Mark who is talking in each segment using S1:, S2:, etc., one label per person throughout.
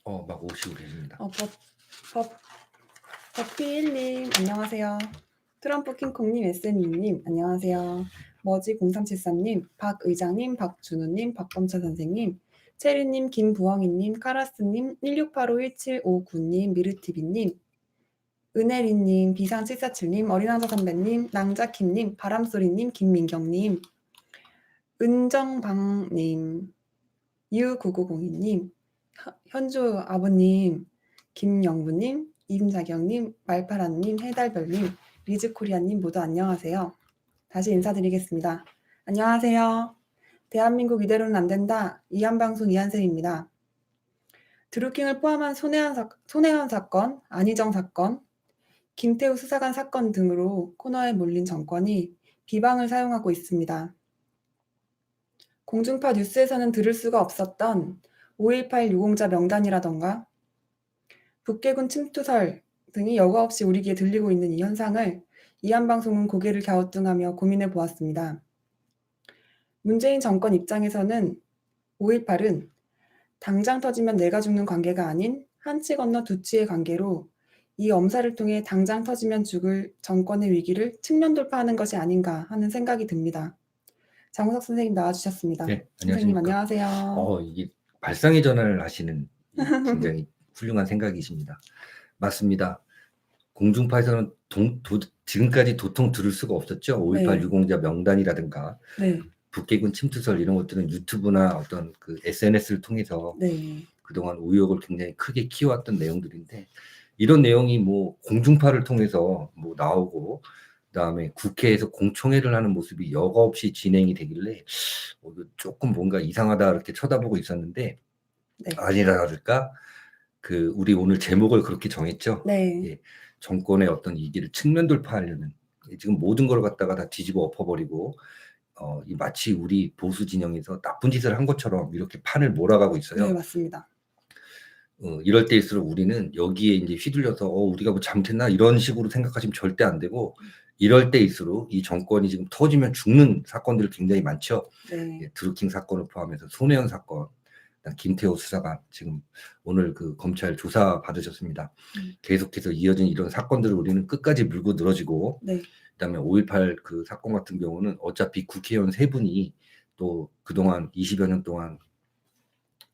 S1: 막 오시고 계십니다.
S2: 법 버피일님 안녕하세요. 트럼프 킹콩님, SN님 안녕하세요. 머지0373님, 박 의장님, 박준우님, 박범철 선생님, 체리님, 김부엉이님, 카라스님, 16851759님, 미르티비님, 은혜리님, 비상747님, 어린왕자 선배님, 낭자킴님, 바람소리님, 김민경님, 은정방님, U9902님, 현주 아버님, 김영부님, 임자경님, 말파라님, 해달별님, 리즈코리아님 모두 안녕하세요. 다시 인사드리겠습니다. 안녕하세요. 대한민국 이대로는 안 된다. 이한방송 이한쌤입니다. 드루킹을 포함한 손혜원 사건, 안희정 사건, 김태우 수사관 사건 등으로 코너에 몰린 정권이 비방을 사용하고 있습니다. 공중파 뉴스에서는 들을 수가 없었던 5.18 유공자 명단이라던가 북괴군 침투설 등이 여과 없이 우리 귀에 들리고 있는 이 현상을 이한방송은 고개를 갸우뚱하며 고민해 보았습니다. 문재인 정권 입장에서는 5.18은 당장 터지면 내가 죽는 관계가 아닌 한치 건너 두치의 관계로 이 엄살을 통해 당장 터지면 죽을 정권의 위기를 측면 돌파하는 것이 아닌가 하는 생각이 듭니다. 장우석 선생님 나와주셨습니다.
S1: 네,
S2: 선생님
S1: 안녕하십니까.
S2: 안녕하세요.
S1: 이게 발상의 전환을 하시는 굉장히 훌륭한 생각이십니다. 맞습니다. 공중파에서는 지금까지 도통 들을 수가 없었죠. 5.18
S2: 네.
S1: 유공자 명단이라든가
S2: 네.
S1: 북괴군 침투설 이런 것들은 유튜브나 어떤 그 SNS를 통해서
S2: 네.
S1: 그동안 의혹을 굉장히 크게 키워왔던 내용들인데, 이런 내용이 뭐 공중파를 통해서 뭐 나오고 그다음에 국회에서 공청회를 하는 모습이 여과 없이 진행이 되길래 이거 조금 뭔가 이상하다 이렇게 쳐다보고 있었는데,
S2: 네.
S1: 아니라 다를까 그 우리 오늘 제목을 그렇게 정했죠.
S2: 네.
S1: 예, 정권의 어떤 이기를 측면 돌파하려는, 지금 모든 걸 갖다가 다 뒤집어 엎어버리고 이 마치 우리 보수 진영에서 나쁜 짓을 한 것처럼 이렇게 판을 몰아가고 있어요.
S2: 네, 맞습니다.
S1: 이럴 때일수록 우리는 여기에 이제 휘둘려서 우리가 뭐 잘못했나 이런 식으로 생각하시면 절대 안 되고, 이럴 때일수록 이 정권이 지금 터지면 죽는 사건들이 굉장히 많죠.
S2: 네.
S1: 예, 드루킹 사건을 포함해서 손혜원 사건, 김태호 수사관 지금 오늘 그 검찰 조사 받으셨습니다. 계속해서 이어진 이런 사건들을 우리는 끝까지 물고 늘어지고,
S2: 네.
S1: 그다음에 5.18 그 사건 같은 경우는 어차피 국회의원 세 분이 또 그동안 20여 년 동안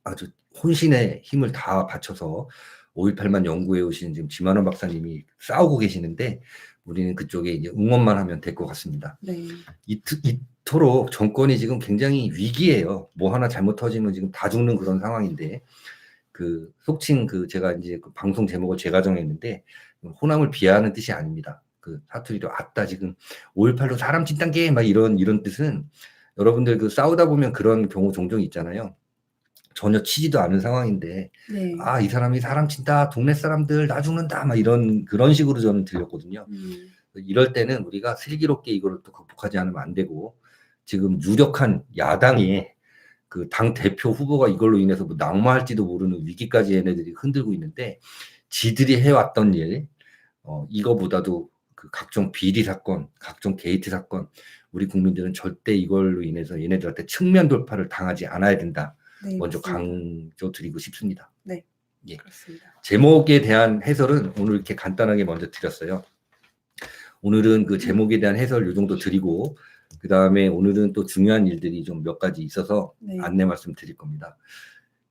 S1: 아주 혼신의 힘을 다 바쳐서 5.18만 연구해 오신 지금 지만원 박사님이 싸우고 계시는데, 우리는 그쪽에 이제 응원만 하면 될 것 같습니다.
S2: 네.
S1: 이토록 정권이 지금 굉장히 위기예요. 뭐 하나 잘못 터지면 지금 다 죽는 그런 상황인데, 그 속칭 그 제가 이제 그 방송 제목을 제가 정했는데, 호남을 비하하는 뜻이 아닙니다. 그 사투리로 아따 지금 5.18로 사람 진단 게막 이런 뜻은, 여러분들 그 싸우다 보면 그런 경우 종종 있잖아요. 전혀 치지도 않은 상황인데
S2: 네.
S1: 이 사람이 사람 친다, 동네 사람들 나 죽는다 막 그런 식으로 저는 들렸거든요. 이럴 때는 우리가 슬기롭게 이거를 또 극복하지 않으면 안 되고, 지금 유력한 야당의 그 당 대표 후보가 이걸로 인해서 뭐 낙마할지도 모르는 위기까지 얘네들이 흔들고 있는데, 지들이 해왔던 일, 이거보다도 그 각종 비리 사건, 각종 게이트 사건, 우리 국민들은 절대 이걸로 인해서 얘네들한테 측면 돌파를 당하지 않아야 된다.
S2: 네,
S1: 먼저
S2: 맞습니다.
S1: 강조드리고 싶습니다.
S2: 네.
S1: 예.
S2: 그렇습니다.
S1: 제목에 대한 해설은 오늘 이렇게 간단하게 먼저 드렸어요. 오늘은 그 제목에 대한 해설 요 정도 드리고, 그 다음에 오늘은 또 중요한 일들이 좀 몇 가지 있어서
S2: 네.
S1: 안내 말씀 드릴 겁니다.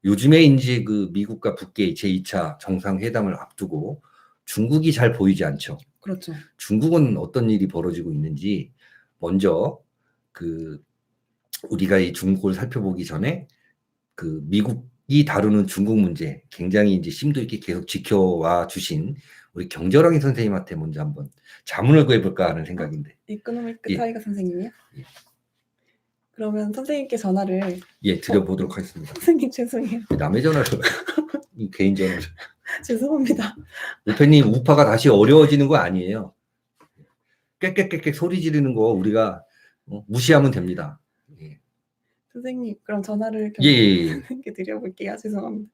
S1: 요즘에 이제 그 미국과 북의 제2차 정상회담을 앞두고 중국이 잘 보이지 않죠.
S2: 그렇죠.
S1: 중국은 어떤 일이 벌어지고 있는지 먼저 그 우리가 이 중국을 살펴보기 전에 그 미국이 다루는 중국 문제 굉장히 이제 심도 있게 계속 지켜와 주신 우리 경절왕이 선생님한테 먼저 한번 자문을 구해볼까 하는 생각인데.
S2: 이코노믹
S1: 예.
S2: 타이거 선생님이요?
S1: 예.
S2: 그러면 선생님께 전화를
S1: 드려보도록 하겠습니다.
S2: 선생님 죄송해요.
S1: 남의 전화를 개인 전화를.
S2: 죄송합니다.
S1: 우페님 우파가 다시 어려워지는 거 아니에요. 깨깨깨깨 소리 지르는 거 우리가 무시하면 됩니다. 예.
S2: 선생님 그럼 전화를
S1: 예.
S2: 선생님께 드려볼게요. 죄송합니다.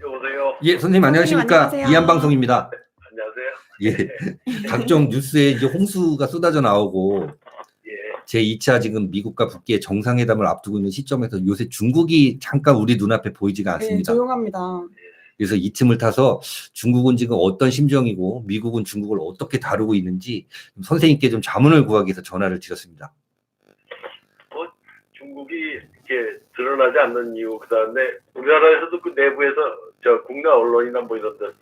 S3: 여보세요.
S1: 예, 선생님 안녕하십니까?
S2: 안녕하세요.
S1: 이한방송입니다.
S3: 안녕하세요.
S1: 예. 각종 뉴스에 이제 홍수가 쏟아져 나오고
S3: 예.
S1: 제2차 지금 미국과 북기의 정상회담을 앞두고 있는 시점에서 요새 중국이 잠깐 우리 눈앞에 보이지가
S2: 네,
S1: 않습니다.
S2: 조용합니다.
S1: 그래서 이 틈을 타서 중국은 지금 어떤 심정이고 미국은 중국을 어떻게 다루고 있는지 선생님께 좀 자문을 구하기 위해서 전화를 드렸습니다.
S3: 중국이 이렇게 드러나지 않는 이유, 그다음에 우리나라에서도 그 내부에서 저 국내 언론이나 뭐 이런 데서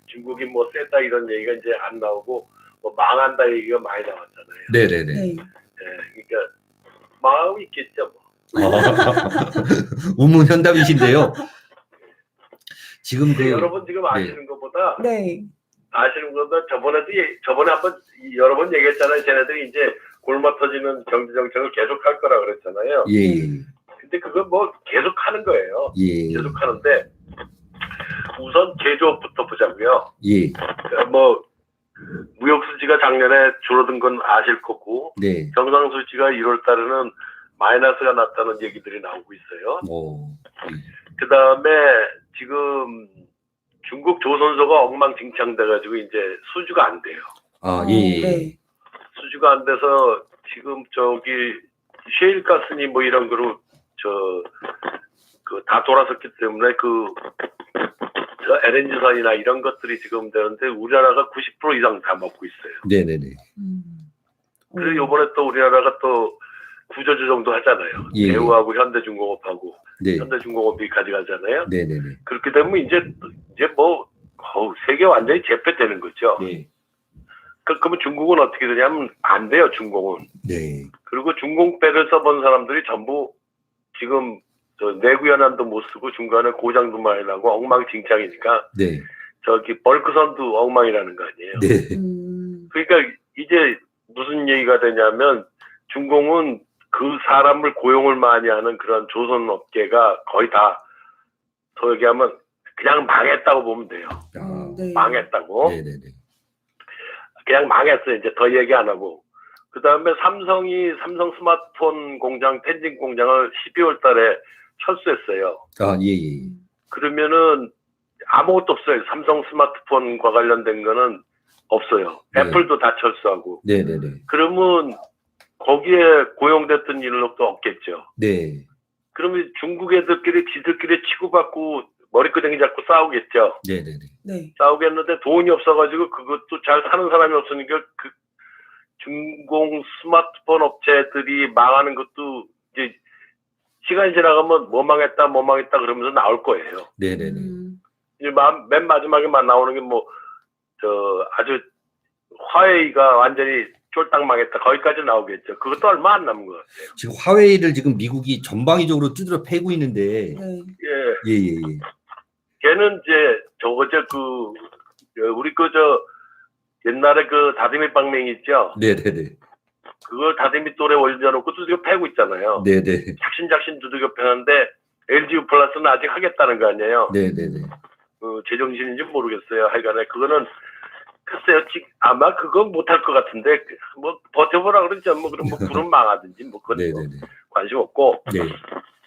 S3: 중국이 뭐 세다 이런 얘기가 이제 안 나오고 뭐 망한다 얘기가 많이 나왔잖아요.
S1: 네네네.
S2: 네.
S3: 예, 그러니까 마음이 있겠죠. 뭐.
S1: 우문현답이신데요. 지금
S3: 근데 여러분 지금 아시는
S1: 네.
S3: 것보다
S2: 네.
S3: 아시는 것보다 저번에 한번 여러 번 얘기했잖아요. 쟤네들이 이제 골마 터지는 경제 정책을 계속 할 거라 그랬잖아요.
S1: 예.
S3: 근데 그건 뭐 계속 하는 거예요.
S1: 예.
S3: 계속 하는데 우선 제조업부터 보자고요.
S1: 예.
S3: 뭐 무역 수지가 작년에 줄어든 건 아실 거고
S1: 네.
S3: 경상 수지가 1월 달에는 마이너스가 났다는 얘기들이 나오고 있어요. 그 다음에 지금 중국 조선소가 엉망진창 돼가지고 이제 수주가 안 돼요.
S1: 아, 예.
S2: 네.
S3: 수주가 안 돼서 지금 저기 셰일가스니 뭐 이런 거로 다 돌아섰기 때문에 저 LNG선이나 이런 것들이 지금 되는데 우리나라가 90% 이상 다 먹고 있어요.
S1: 네네네.
S3: 그리고 이번에 또 우리나라가 또 구조조 정도 하잖아요.
S1: 예.
S3: 대우하고 현대중공업하고
S1: 네.
S3: 현대중공업이 가져가잖아요.
S1: 네네네.
S3: 그렇게 되면 이제 뭐 세계 완전히 재패되는 거죠.
S1: 네.
S3: 그러면 중국은 어떻게 되냐면 안 돼요. 중공은.
S1: 네.
S3: 그리고 중공배를 써본 사람들이 전부 지금 내구연한도 못 쓰고 중간에 고장도 많이 나고 엉망진창이니까
S1: 네.
S3: 저기 벌크선도 엉망이라는 거 아니에요.
S1: 네.
S3: 그러니까 이제 무슨 얘기가 되냐면 중공은 그 사람을 고용을 많이 하는 그런 조선업계가 거의 다 더 얘기하면 그냥 망했다고 보면 돼요.
S2: 네.
S3: 망했다고.
S1: 네네네.
S3: 그냥 망했어요. 이제 더 얘기 안 하고. 그 다음에 삼성 스마트폰 공장, 텐진 공장을 12월 달에 철수했어요.
S1: 아, 예.
S3: 그러면은 아무것도 없어요. 삼성 스마트폰과 관련된 거는 없어요.
S1: 네.
S3: 애플도 다 철수하고.
S1: 네네네.
S3: 그러면 거기에 고용됐던 인력도 없겠죠.
S1: 네.
S3: 그러면 중국 애들끼리 지들끼리 치고받고 머리끄댕이 잡고 싸우겠죠.
S1: 네네네.
S2: 네.
S3: 싸우겠는데 돈이 없어가지고 그것도 잘 사는 사람이 없으니까 그 중공 스마트폰 업체들이 망하는 것도 이제 시간이 지나가면 뭐 망했다 그러면서 나올 거예요.
S1: 네네네.
S3: 이제 맨 마지막에만 나오는 게 아주 화웨이가 완전히 쫄딱 망했다. 거기까지 나오겠죠. 그것도 얼마 안 남은 것 같아요.
S1: 지금 화웨이를 지금 미국이 전방위적으로 두드려 패고 있는데.
S2: 네.
S3: 예. 걔는 이제 우리 옛날에 그 다듬이 빵맹이 있죠?
S1: 네네네.
S3: 그걸 다듬이 돌에 올려놓고 두들겨 패고 있잖아요.
S1: 네네.
S3: 작신작신 두들겨 패는데 LG 플러스는 아직 하겠다는 거 아니에요?
S1: 네네네.
S3: 제정신인지 모르겠어요. 하여간에 그거는 글쎄요. 아마 그건 못할 것 같은데 뭐 버텨보라 그러죠. 뭐 그럼 뭐 불은 망하든지 뭐 그건 뭐
S1: 네네네.
S3: 관심 없고.
S1: 네.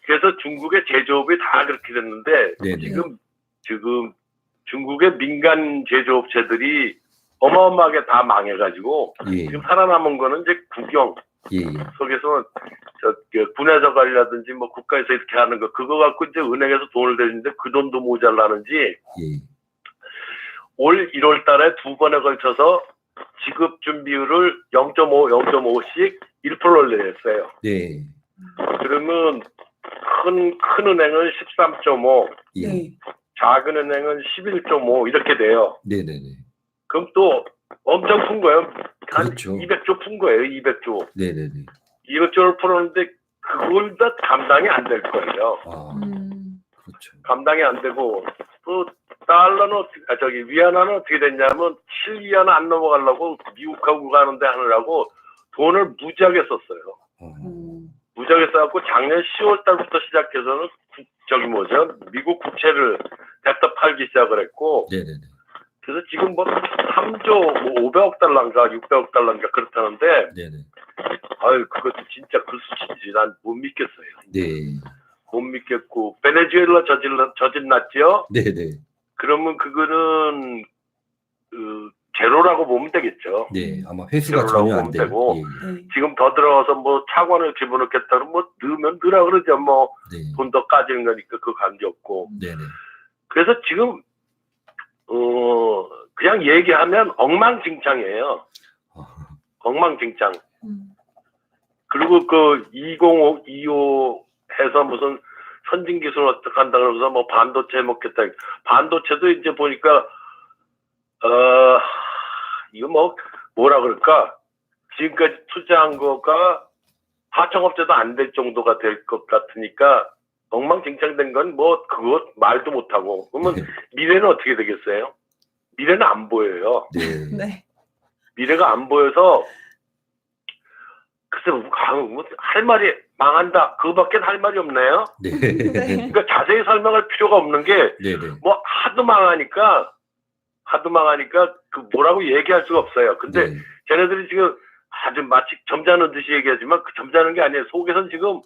S3: 그래서 중국의 제조업이 다 그렇게 됐는데
S1: 네네.
S3: 지금 중국의 민간 제조업체들이 어마어마하게 다 망해가지고
S1: 예.
S3: 지금 살아남은 거는 이제 국영
S1: 예.
S3: 속에서 군에서 관리라든지 뭐 국가에서 이렇게 하는 거 그거 갖고 이제 은행에서 돈을 대는데 그 돈도 모자라는지
S1: 예.
S3: 올 1월 달에 두 번에 걸쳐서 지급 준비율을 0.5씩 1%를 내렸어요.
S1: 네.
S3: 그러면 큰 은행은 13.5,
S1: 예.
S2: 네.
S3: 작은 은행은 11.5 이렇게 돼요.
S1: 네네네.
S3: 그럼 또 엄청 푼 거예요. 한
S1: 그렇죠.
S3: 200조 푼 거예요. 200조.
S1: 네네네.
S3: 200조를 풀었는데 그걸 다 감당이 안 될 거예요.
S1: 아, 그렇죠.
S3: 감당이 안 되고 또 달러는 위안화는 어떻게 됐냐면 7위안 안 넘어가려고 미국하고 가는데 하느라고 돈을 무지하게 썼어요. 무지하게 써갖고 작년 10월 달부터 시작해서는 미국 국채를 냅다 팔기 시작을 했고
S1: 네네네.
S3: 그래서 지금 뭐 3조 500억 달러인가 600억 달러인가 그렇다는데
S1: 네네.
S3: 아유 그것도 진짜 그 수준이지 난 못 믿겠어요.
S1: 네.
S3: 못 믿겠고 베네수엘라 저질났지요.
S1: 네네.
S3: 그러면 그거는 제로라고 보면 되겠죠.
S1: 네, 아마 회수가
S3: 제로라고
S1: 전혀 안
S3: 보면
S1: 돼요.
S3: 되고.
S1: 예, 예.
S2: 네.
S3: 지금 더 들어가서 뭐 차관을 집어넣겠다 그러면 뭐 넣으면 넣으라 그러죠. 뭐
S1: 네,
S3: 돈 더 까지는 거니까 그 관계 없고.
S1: 네, 네.
S3: 그래서 지금 그냥 얘기하면 엉망진창이에요. 엉망진창. 그리고 그 2025 해서 무슨 선진기술 어떻게 한다 그러면서 뭐 반도체 먹겠다. 반도체도 이제 보니까 이거 뭐라 그럴까? 지금까지 투자한 거가 하청업체도 안 될 정도가 될 것 같으니까 엉망진창된 건 뭐 그것 말도 못하고. 그러면 미래는 어떻게 되겠어요? 미래는 안 보여요.
S1: 네.
S2: 네.
S3: 미래가 안 보여서 글쎄 할 말이 망한다. 그거밖에 할 말이 없네요.
S1: 네.
S2: 네.
S3: 그러니까 자세히 설명할 필요가 없는 게
S1: 네, 네.
S3: 뭐 하도 망하니까 그 뭐라고 얘기할 수가 없어요. 근데
S1: 네.
S3: 쟤네들이 지금 아주 마치 점잖은 듯이 얘기하지만 그 점잖은 게 아니에요. 속에선 지금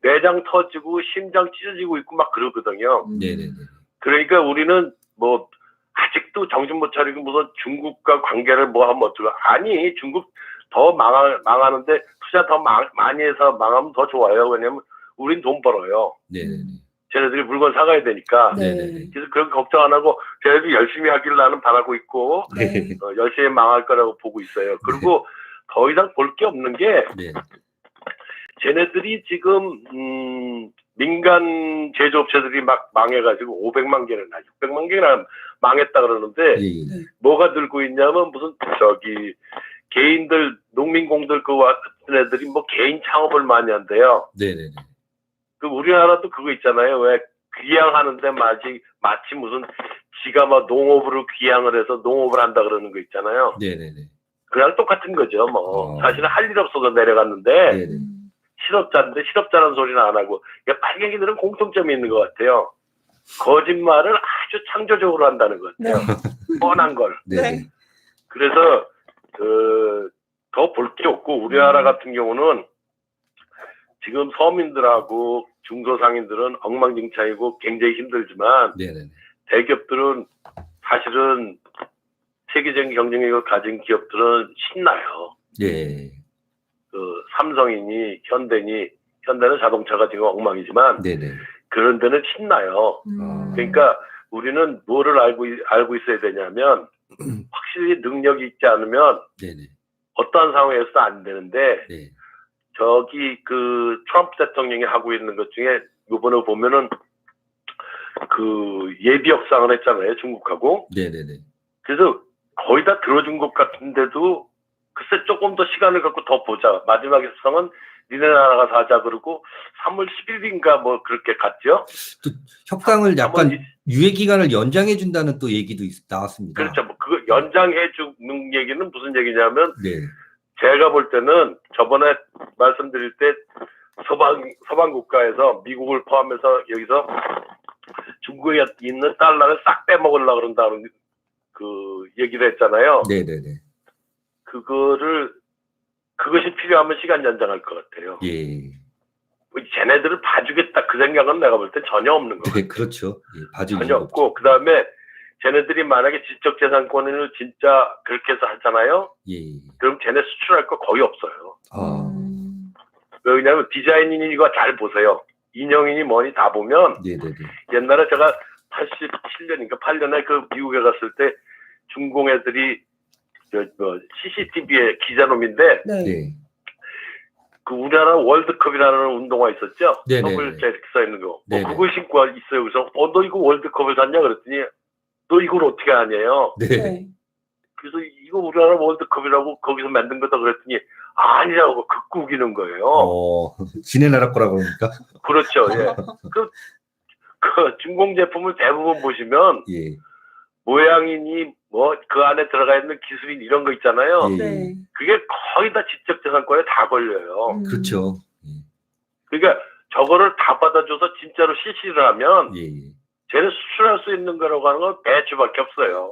S3: 내장 터지고 심장 찢어지고 있고 막 그러거든요.
S1: 네, 네, 네.
S3: 그러니까 우리는 뭐 아직도 정신 못 차리고 무슨 중국과 관계를 뭐 하면 어쩌고. 아니 중국 더 망하는데 투자 더 많이 해서 망하면 더 좋아요. 왜냐면 우린 돈 벌어요.
S1: 네, 네.
S3: 쟤네들이 물건 사가야 되니까.
S1: 네,
S2: 네.
S1: 네.
S3: 그래서 그런 걱정 안 하고 쟤네들이 열심히 하길 나는 바라고 있고
S2: 네.
S3: 열심히 망할 거라고 보고 있어요. 그리고 더 이상 볼 게 없는 게
S1: 네.
S3: 쟤네들이 지금 민간 제조업체들이 막 망해가지고 500만 개나 600만 개나 망했다 그러는데
S1: 예, 예.
S3: 뭐가 들고 있냐면 무슨 개인들 농민공들 그 같은 애들이 뭐 개인 창업을 많이 한대요.
S1: 네, 네, 네.
S3: 그 우리나라도 그거 있잖아요. 왜 귀향하는데 마치 무슨 지가 막 농업으로 귀향을 해서 농업을 한다 그러는 거 있잖아요.
S1: 네, 네, 네.
S3: 그냥 똑같은 거죠. 뭐 사실은 할 일 없어서
S1: 네,
S3: 내려갔는데
S1: 네.
S3: 실업자인데 실업자라는 소리는 안 하고 빨갱이들은 공통점이 있는 것 같아요. 거짓말을 아주 창조적으로 한다는 것 같아요. 뻔한 걸.
S1: 네, 네.
S3: 그래서 더 볼 게 없고 우리나라 같은 경우는 지금 서민들하고 중소상인들은 엉망진창이고 굉장히 힘들지만
S1: 네, 네.
S3: 대기업들은 사실은 세계적인 경쟁력을 가진 기업들은 신나요.
S1: 예.
S3: 그 삼성이니 현대는 자동차가 지금 엉망이지만
S1: 네, 네.
S3: 그런 데는 신나요. 그러니까 우리는 뭐를 알고 있어야 되냐면 확실히 능력이 있지 않으면
S1: 네, 네.
S3: 어떠한 상황에서도 안 되는데
S1: 네.
S3: 저기 그 트럼프 대통령이 하고 있는 것 중에 이번에 보면은 그 예비 협상을 했잖아요, 중국하고.
S1: 네, 네, 네.
S3: 그래서 거의 다 들어준 것 같은데도 글쎄 조금 더 시간을 갖고 더 보자. 마지막 협상은 니네 나라가 사자 그러고 3월 10일인가 뭐 그렇게 갔죠.
S1: 또 협상을 약간 유예 기간을 연장해 준다는 또 얘기도 나왔습니다.
S3: 그렇죠. 뭐 그거 연장해 주는 얘기는 무슨 얘기냐면
S1: 네.
S3: 제가 볼 때는 저번에 말씀드릴 때 서방 국가에서 미국을 포함해서 여기서 중국에 있는 달러를 싹 빼먹으려고 그런다는 그 얘기를 했잖아요.
S1: 네, 네, 네.
S3: 그것이 필요하면 시간 연장할 것 같아요.
S1: 예.
S3: 쟤네들을 봐주겠다 그 생각은 내가 볼 때 전혀 없는 것 같아요.
S1: 네, 그렇죠. 예, 봐줄
S3: 전혀
S1: 이유가
S3: 없고
S1: 없죠.
S3: 그 다음에 쟤네들이 만약에 지적재산권을 진짜 그렇게 해서 하잖아요.
S1: 예.
S3: 그럼 쟤네 수출할 거 거의 없어요.
S1: 아.
S3: 왜냐하면 디자인인이 이거 잘 보세요. 인형이니 뭐니 다 보면
S1: 네, 네, 네.
S3: 옛날에 제가 87년인가 8년에 그 미국에 갔을 때 중공 애들이 CCTV의 기자놈인데
S2: 네.
S1: 네.
S3: 그 우리나라 월드컵이라는 운동화 있었죠?
S1: 네네.
S3: 더블제 이렇게 써 있는 거.
S1: 네네.
S3: 그걸 신고 있어요. 그래서 너 이거 월드컵을 샀냐 그랬더니 너 이걸 어떻게 하냐요.
S1: 네.
S2: 네.
S3: 그래서 이거 우리나라 월드컵이라고 거기서 만든 거다 그랬더니 아니라고 극구 우기는 거예요.
S1: 지네 나라 거라 그러니까.
S3: 그렇죠. 예. 그 중공 제품을 대부분 보시면
S1: 예.
S3: 모양이니 뭐 그 안에 들어가 있는 기술인 이런 거 있잖아요.
S1: 예.
S2: 네.
S3: 그게 거의 다 지적재산권에 다 걸려요.
S1: 그렇죠.
S3: 그러니까 저거를 다 받아줘서 진짜로 실시를 하면
S1: 예.
S3: 쟤는 수출할 수 있는 거라고 하는 건 배추밖에 없어요.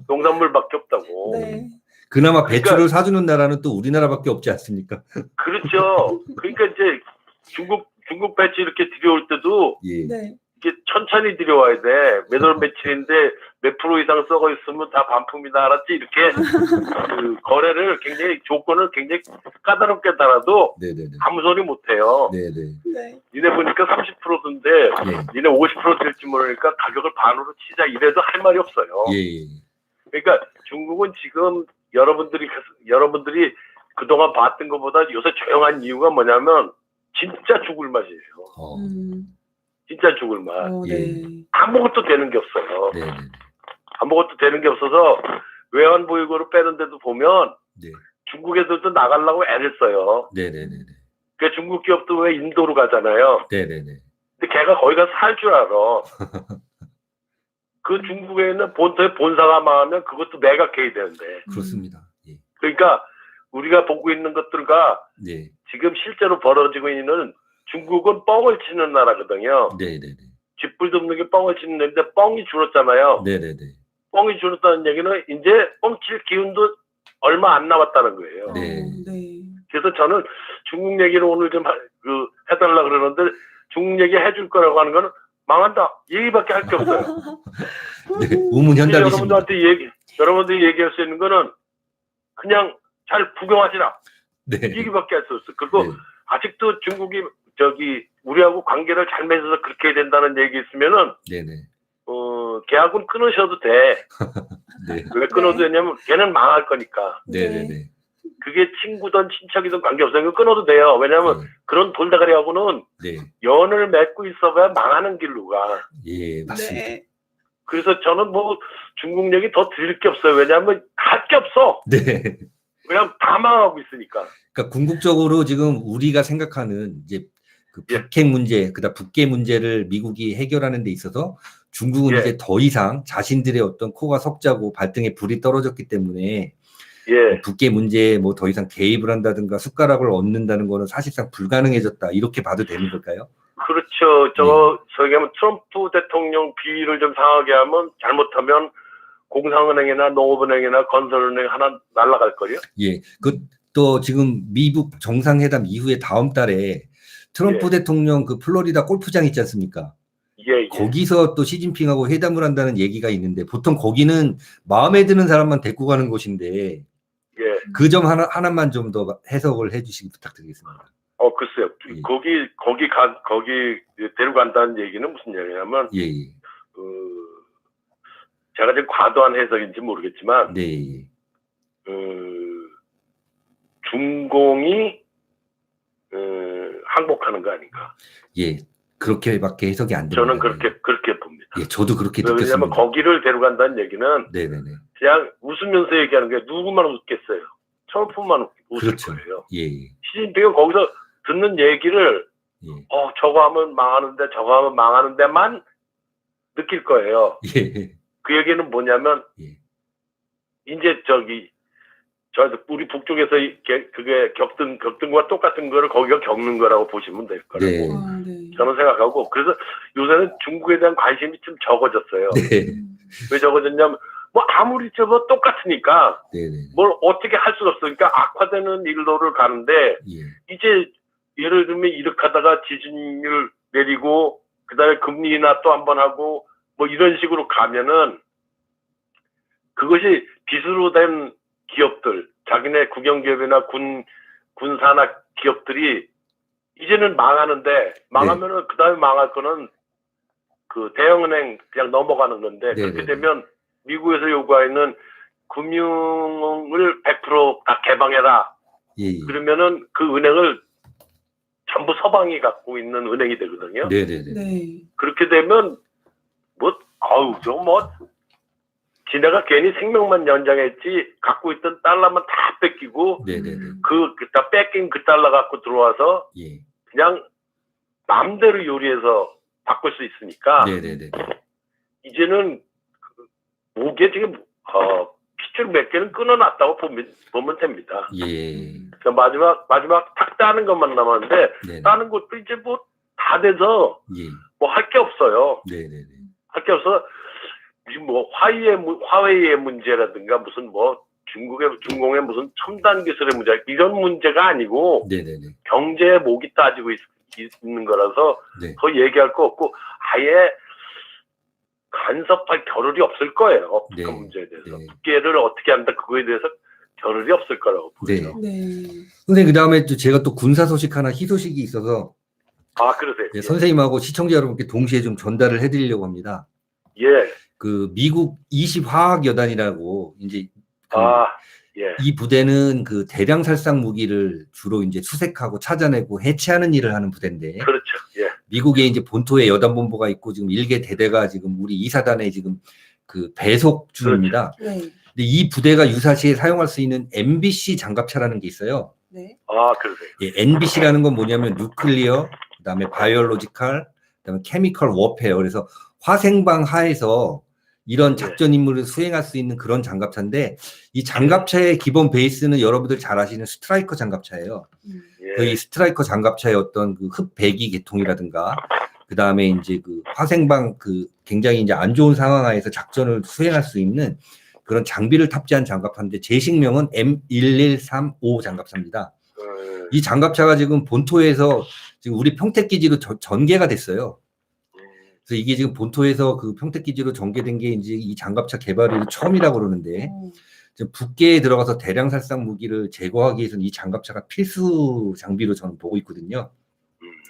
S3: 농산물밖에 없다고.
S2: 네.
S1: 그나마 배추를
S3: 그러니까
S1: 사주는 나라는 또 우리나라밖에 없지 않습니까?
S3: 그렇죠. 그러니까 이제 중국 배추 이렇게 들여올 때도
S1: 예.
S2: 네.
S3: 이게 천천히 들여와야 돼. 몇 월 며칠인데 몇 프로 이상 썩어 있으면 다 반품이다, 알았지? 이렇게 그 거래를 굉장히 조건을 굉장히 까다롭게 달아도
S1: 네네네.
S3: 아무 소리 못 해요.
S1: 네네.
S2: 네.
S3: 니네 보니까 30%던데
S1: 예.
S3: 니네 50% 될지 모르니까 가격을 반으로 치자 이래도 할 말이 없어요.
S1: 예.
S3: 그러니까 중국은 지금 여러분들이 그동안 봤던 것보다 요새 조용한 이유가 뭐냐면 진짜 죽을 맛이에요. 진짜 죽을 맛.
S2: 네.
S3: 아무것도 되는 게 없어요.
S1: 네네.
S3: 아무것도 되는 게 없어서 외환보유고를 빼는데도 보면
S1: 네.
S3: 중국 애들도 나가려고 애를 써요.
S1: 네네네.
S3: 그 중국 기업도 왜 인도로 가잖아요.
S1: 네네네.
S3: 근데 걔가 거기 가서 살 줄 알아. 그 중국에 있는 본사가 망하면 그것도 매각해야 되는데.
S1: 그렇습니다. 예.
S3: 그러니까 우리가 보고 있는 것들과
S1: 네.
S3: 지금 실제로 벌어지고 있는 중국은 뻥을 치는 나라거든요.
S1: 네네네.
S3: 쥐뿔도 없는 게 뻥을 치는 데인데 뻥이 줄었잖아요.
S1: 네네네.
S3: 뻥이 줄었다는 얘기는 이제 뻥칠 기운도 얼마 안 남았다는 거예요.
S1: 네.
S2: 네.
S3: 그래서 저는 중국 얘기를 오늘 좀 해달라 그러는데 중국 얘기 해줄 거라고 하는 거는 망한다. 얘기밖에 할 게 없어요.
S1: 네. 우문현답이십니다.
S3: 여러분들이 얘기할 수 있는 거는 그냥 잘 구경하시라.
S1: 네.
S3: 얘기밖에 할 수 없어요. 그리고
S1: 네.
S3: 아직도 중국이 우리하고 관계를 잘 맺어서 그렇게 해야 된다는 얘기 있으면은
S1: 네네.
S3: 계약은 끊으셔도 돼.
S1: 네.
S3: 왜 끊어도 되냐면 걔는 망할 거니까.
S1: 네네네.
S3: 그게 친구든 친척이든 관계없어요. 이거 끊어도 돼요. 왜냐면 그런 돌다가리하고는
S1: 네.
S3: 연을 맺고 있어봐야 망하는 길로 가.
S1: 예, 맞습니다.
S2: 네.
S3: 그래서 저는 뭐 중국 얘기 더 드릴 게 없어요. 왜냐면 할 게 없어.
S1: 네.
S3: 그냥 다 망하고 있으니까.
S1: 그러니까 궁극적으로 지금 우리가 생각하는 이제 그 북핵 문제, 그다음 북계 문제를 미국이 해결하는 데 있어서 중국은 이제 더 이상 자신들의 어떤 코가 석자고 발등에 불이 떨어졌기 때문에 북계 문제에 뭐 더 이상 개입을 한다든가 숟가락을 얹는다는 거는 사실상 불가능해졌다. 이렇게 봐도 되는 걸까요?
S3: 그렇죠. 저기 하면 트럼프 대통령 비위를 좀 상하게 하면 잘못하면 공상은행이나 농업은행이나 건설은행 하나 날아갈 거요.
S1: 예. 또 지금 미국 정상회담 이후에 다음 달에 트럼프 대통령 그 플로리다 골프장 있지 않습니까? 거기서 또 시진핑하고 회담을 한다는 얘기가 있는데 보통 거기는 마음에 드는 사람만 데리고 가는 곳인데 그 점 하나만 좀 더 해석을 해주시기 부탁드리겠습니다.
S3: 글쎄요. 거기 데려간다는 얘기는 무슨 얘기냐면 제가 지금 과도한 해석인지 모르겠지만 중공이 항복하는 거 아닌가?
S1: 예, 그렇게밖에 해석이 안 됩니다.
S3: 저는 그렇게 봅니다.
S1: 예, 저도 그렇게 느꼈습니다.
S3: 왜냐하면 거기를 데려간다는 얘기는 그냥 웃으면서 얘기하는 게 누구만 웃겠어요. 트럼프만 웃을
S1: 그렇죠.
S3: 거예요.
S1: 예.
S3: 시진핑은 거기서 듣는 얘기를 저거 하면 망하는데 저거 하면 망하는데만 느낄 거예요.
S1: 예.
S3: 그 얘기는 뭐냐면 이제 우리 북쪽에서 그게 겪던 것과 똑같은 거를 거기가 겪는 거라고 보시면 될 거라고 저는 생각하고, 그래서 요새는 중국에 대한 관심이 좀 적어졌어요. 왜 적어졌냐면 뭐 아무리 똑같으니까 뭘 어떻게 할 수가 없으니까 악화되는 일로를 가는데 이제 예를 들면 이렇게 하다가 지진율 내리고 그다음에 금리 인하 또 한 번 하고 뭐 이런 식으로 가면은 그것이 빚으로 된 기업들, 자기네 국영기업이나 군사나 기업들이 이제는 망하는데 망하면은 그다음에 망할 거는 그 대형은행 그냥 넘어가는 건데 그렇게 되면 미국에서 요구하는 금융을 100% 다 개방해라. 그러면은 그 은행을 전부 서방이 갖고 있는 은행이 되거든요. 그렇게 되면 지네가 괜히 생명만 연장했지 갖고 있던 달러만 다 뺏기고 다 뺏긴 그 달러 갖고 들어와서 그냥 마음대로 요리해서 바꿀 수 있으니까 이제는 목에 지금 핏줄 몇 개는 끊어놨다고 보면 됩니다. 그러니까 마지막 탁 따는 것만 남았는데 따는 것도 이제 뭐 다 돼서 뭐 할 게 없어요. 할 게 없어. 지금 뭐 화웨이의 문제라든가 무슨 뭐 중공의 무슨 첨단 기술의 문제 이런 문제가 아니고 경제의 목이 따지고 있는 거라서
S1: 네.
S3: 더 얘기할 거 없고 아예 간섭할 겨를이 없을 거예요.
S1: 네.
S3: 그 문제에 대해서.
S1: 네.
S3: 국회를 어떻게 한다 그거에 대해서 겨를이 없을 거라고 보여요.
S1: 네.
S2: 네.
S1: 선생님 그다음에 또 제가 또 군사 소식 하나 희소식이 있어서
S3: 아, 그러세요.
S1: 네, 선생님하고 시청자 여러분께 동시에 좀 전달을 해드리려고 합니다.
S3: 예.
S1: 그 미국 20화학여단이라고 이제 그
S3: 예.
S1: 이 부대는 그 대량 살상 무기를 주로 이제 수색하고 찾아내고 해체하는 일을 하는 부대인데
S3: 그렇죠. 예.
S1: 미국에 이제 본토에 여단본부가 있고 지금 1개 대대가 지금 우리 2사단에 지금 그 배속 중입니다.
S2: 네.
S1: 근데 이 부대가 유사시에 사용할 수 있는 MBC 장갑차라는 게 있어요.
S2: 네.
S3: 아, 그러세요.
S1: 예, NBC라는 건 뭐냐면 뉴클리어, 그다음에 바이올로지컬, 그다음에 케미컬 워페어. 그래서 화생방 하에서 이런 작전 임무를 수행할 수 있는 그런 장갑차인데 이 장갑차의 기본 베이스는 여러분들 잘 아시는 스트라이커 장갑차예요.
S3: 예.
S1: 그 이 스트라이커 장갑차의 어떤 그 흡배기 계통이라든가 그다음에 이제 그 화생방 그 굉장히 이제 안 좋은 상황 하에서 작전을 수행할 수 있는 그런 장비를 탑재한 장갑차인데 제식명은 M1135 장갑차입니다. 이 장갑차가 지금 본토에서 지금 우리 평택기지로 전개가 됐어요. 그래서 이게 지금 본토에서 그 평택기지로 전개된 게 이제 이 장갑차 개발이 처음이라고 그러는데 지금 북계에 들어가서 대량 살상 무기를 제거하기 위해서는 이 장갑차가 필수 장비로 저는 보고 있거든요.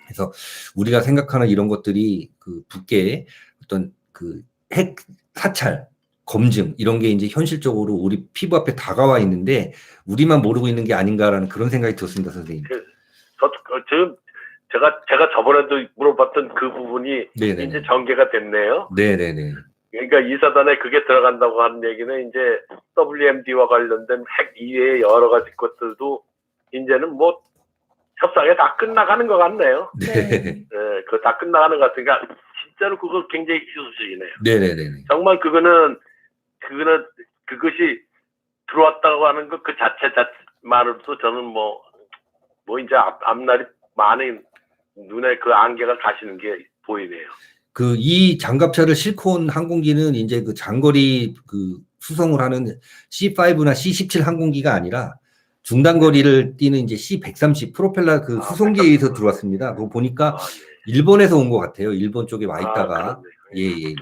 S1: 그래서 우리가 생각하는 이런 것들이 그 북계의 어떤 그 핵 사찰 검증 이런 게 이제 현실적으로 우리 피부 앞에 다가와 있는데 우리만 모르고 있는 게 아닌가라는 그런 생각이 들었습니다, 선생님.
S3: 지금 제가 저번에도 물어봤던 그 부분이
S1: 네네네.
S3: 이제 전개가 됐네요.
S1: 네네네.
S3: 그러니까 이사단에 그게 들어간다고 하는 얘기는 이제 WMD와 관련된 핵 이외의 여러 가지 것들도 이제는 뭐 협상에 다 끝나가는 것 같네요.
S1: 네.
S2: 네.
S3: 그거 다 끝나가는 것 같으니까 진짜로 그거 굉장히 희소식이네요.
S1: 네네네.
S3: 정말 그것이 들어왔다고 하는 것 그 자체만으로도 저는 뭐 이제 앞날이 많은 눈에 그 안개가 가시는 게 보이네요.
S1: 그 이 장갑차를 싣고 온 항공기는 이제 그 장거리 그 수송을 하는 C5나 C17 항공기가 아니라 중단거리를 뛰는 이제 C130 프로펠러 그 수송기에 의해서 들어왔습니다. 그거 보니까 일본에서 온 것 같아요. 일본 쪽에 와 있다가 예.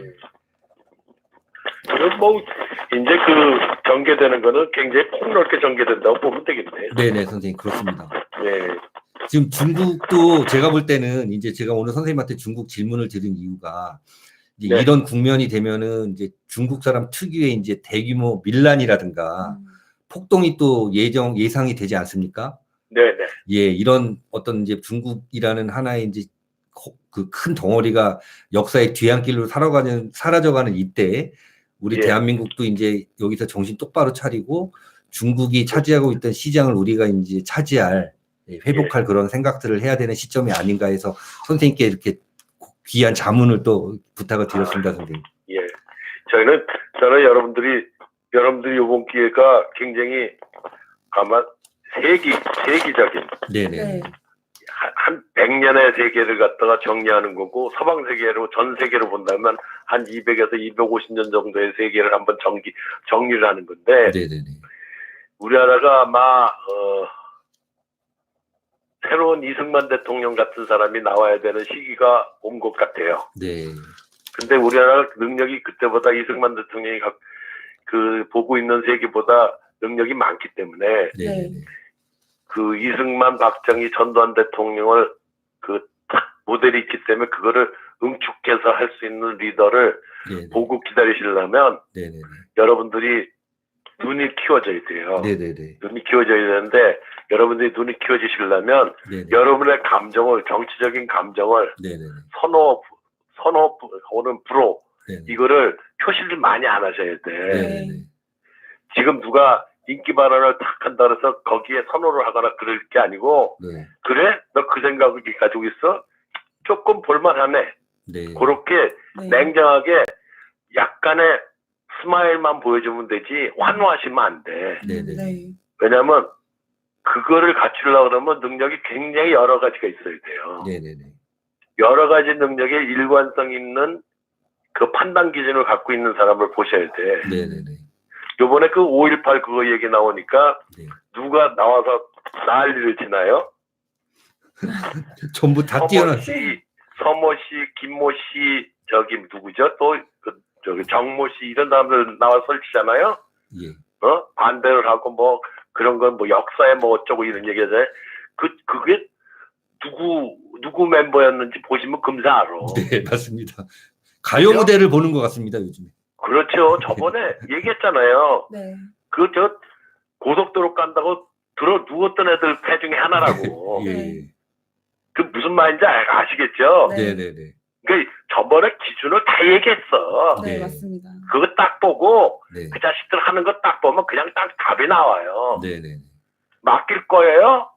S3: 뭐 이제 그 전개되는 거는 굉장히 폭넓게 전개된다고 보면 되겠네요.
S1: 네네 선생님 그렇습니다.
S3: 네.
S1: 지금 중국도 제가 볼 때는 이제 제가 오늘 선생님한테 중국 질문을 드린 이유가 이제
S3: 네.
S1: 이런 국면이 되면은 이제 중국 사람 특유의 이제 대규모 밀란이라든가 폭동이 또 예상이 되지 않습니까?
S3: 네네.
S1: 예, 이런 어떤 이제 중국이라는 하나의 이제 그 큰 덩어리가 역사의 뒤안길로 사라져가는 이때 우리
S3: 예.
S1: 대한민국도 이제 여기서 정신 똑바로 차리고 중국이 차지하고 있던 시장을 우리가 이제 차지할 회복할 그런 생각들을 해야 되는 시점이 아닌가 해서 선생님께 이렇게 귀한 자문을 또 부탁을 드렸습니다, 선생님.
S3: 예. 저는 여러분들이 이번 기회가 굉장히 아마 세기적인
S1: 네네.
S2: 네.
S3: 한 100년의 세계를 갖다가 정리하는 거고 서방 세계로 전 세계로 본다면 한 200에서 250년 정도의 세계를 한번 정리를 하는 건데
S1: 네네네.
S3: 우리나라가 아마 새로운 이승만 대통령 같은 사람이 나와야 되는 시기가 온 것 같아요.
S1: 네.
S3: 근데 우리나라 능력이 그때보다 이승만 대통령이 보고 있는 세계보다 능력이 많기 때문에
S1: 네.
S3: 그 이승만, 박정희, 전두환 대통령을 모델이 있기 때문에 그거를 응축해서 할 수 있는 리더를
S1: 네네.
S3: 보고 기다리시려면
S1: 네네네.
S3: 여러분들이 눈이 키워져야 돼요.
S1: 네네네.
S3: 눈이 키워져야 되는데 여러분들이 눈이 키워지시려면
S1: 네네.
S3: 여러분의 정치적인 감정을
S1: 네네네.
S3: 선호는 불호
S1: 네네.
S3: 이거를 표시를 많이 안 하셔야 돼.
S1: 네네네.
S3: 지금 누가 인기 발언을 탁 한다 그래서 거기에 선호를 하거나 그럴 게 아니고
S1: 네.
S3: 그래? 너 그 생각을 가지고 있어? 조금 볼만하네.
S1: 네.
S3: 그렇게 냉정하게 약간의 스마일만 보여주면 되지 환호하시면 안 돼.
S1: 네네.
S2: 네.
S3: 왜냐하면 그거를 갖추려고 그러면 능력이 굉장히 여러 가지가 있어야 돼요.
S1: 네네네.
S3: 여러 가지 능력에 일관성 있는 그 판단 기준을 갖고 있는 사람을 보셔야 돼.
S1: 네네네.
S3: 요번에 그 5.18 그거 얘기 나오니까
S1: 네.
S3: 누가 나와서 난리를 치나요?
S1: 전부 다 뛰어난.
S3: 서모 씨, 김모 씨, 저기 누구죠? 또 저기 정모 씨 이런 사람들 나와서 설치잖아요.
S1: 예.
S3: 반대를 하고 뭐 그런 건 뭐 역사에 뭐 어쩌고 이런 얘기하잖아요. 그게 누구 멤버였는지 보시면 금세 알아.
S1: 네, 맞습니다. 가요
S3: 그죠?
S1: 무대를 보는 것 같습니다, 요즘에.
S3: 그렇죠. 저번에 얘기했잖아요.
S2: 네.
S3: 저 고속도로 간다고 들어 누웠던 애들 패 중에 하나라고.
S1: 예.
S3: 그 무슨 말인지 아시겠죠?
S2: 네.
S1: 네네네.
S3: 그러니까 저번에 기준을 다 얘기했어.
S2: 네,
S1: 네.
S2: 맞습니다.
S3: 그거 딱 보고
S1: 네.
S3: 그 자식들 하는 거 딱 보면 그냥 딱 답이 나와요.
S1: 네네.
S3: 맡길 거예요?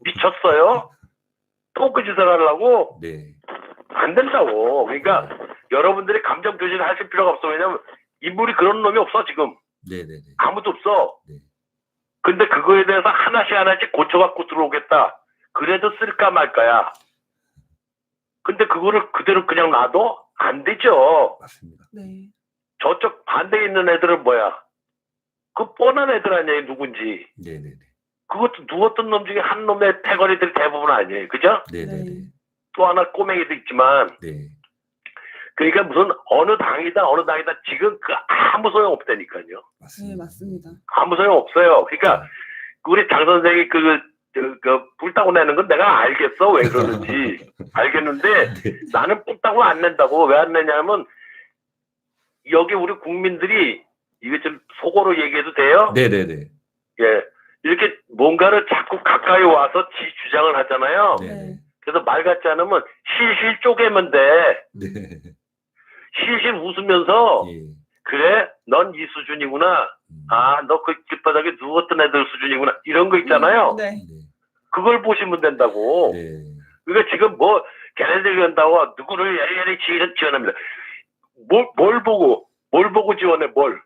S3: 미쳤어요? 또 그 짓을 하려고?
S1: 네.
S3: 안 된다고. 그러니까 여러분들이 감정 교신을 하실 필요가 없어. 왜냐면 인물이 그런 놈이 없어 지금.
S1: 네네네.
S3: 아무도 없어.
S1: 네.
S3: 근데 그거에 대해서 하나씩 고쳐갖고 들어오겠다. 그래도 쓸까 말까야. 근데 그거를 그대로 그냥 놔도 안 되죠.
S1: 맞습니다.
S2: 네.
S3: 저쪽 반대에 있는 애들은 뭐야? 그 뻔한 애들 아니에요, 누군지.
S1: 네네네.
S3: 그것도 누웠던 놈 중에 한 놈의 패거리들이 대부분 아니에요. 그죠?
S1: 네네네.
S2: 네.
S3: 또 하나 꼬맹이도 있지만.
S1: 네.
S3: 그러니까 무슨 어느 당이다 지금 그 아무 소용 없다니까요.
S2: 네,
S1: 맞습니다.
S2: 맞습니다.
S3: 아무 소용 없어요. 그러니까 우리 장 선생이 뿔 따고 내는 건 내가 알겠어. 왜 그러는지. 알겠는데
S1: 네.
S3: 나는 뿔 따고 안 낸다고. 왜 안 내냐면 여기 우리 국민들이 이거 좀 속어로 얘기해도 돼요?
S1: 네네네.
S3: 예. 이렇게 뭔가를 자꾸 가까이 와서 지 주장을 하잖아요.
S1: 네네.
S3: 그래서 말 같지 않으면 실실 쪼개면 돼.
S1: 네.
S3: 실실 웃으면서
S1: 예.
S3: 그래? 넌 이 수준이구나. 아, 너 그 길바닥에 누웠던 애들 수준이구나. 이런 거 있잖아요.
S2: 네.
S1: 네.
S3: 그걸 보시면 된다고.
S1: 네.
S3: 그러니까 지금 뭐 걔네들이 한다고 누구를 야리야리 지원합니다. 뭘 보고 지원해, 뭘.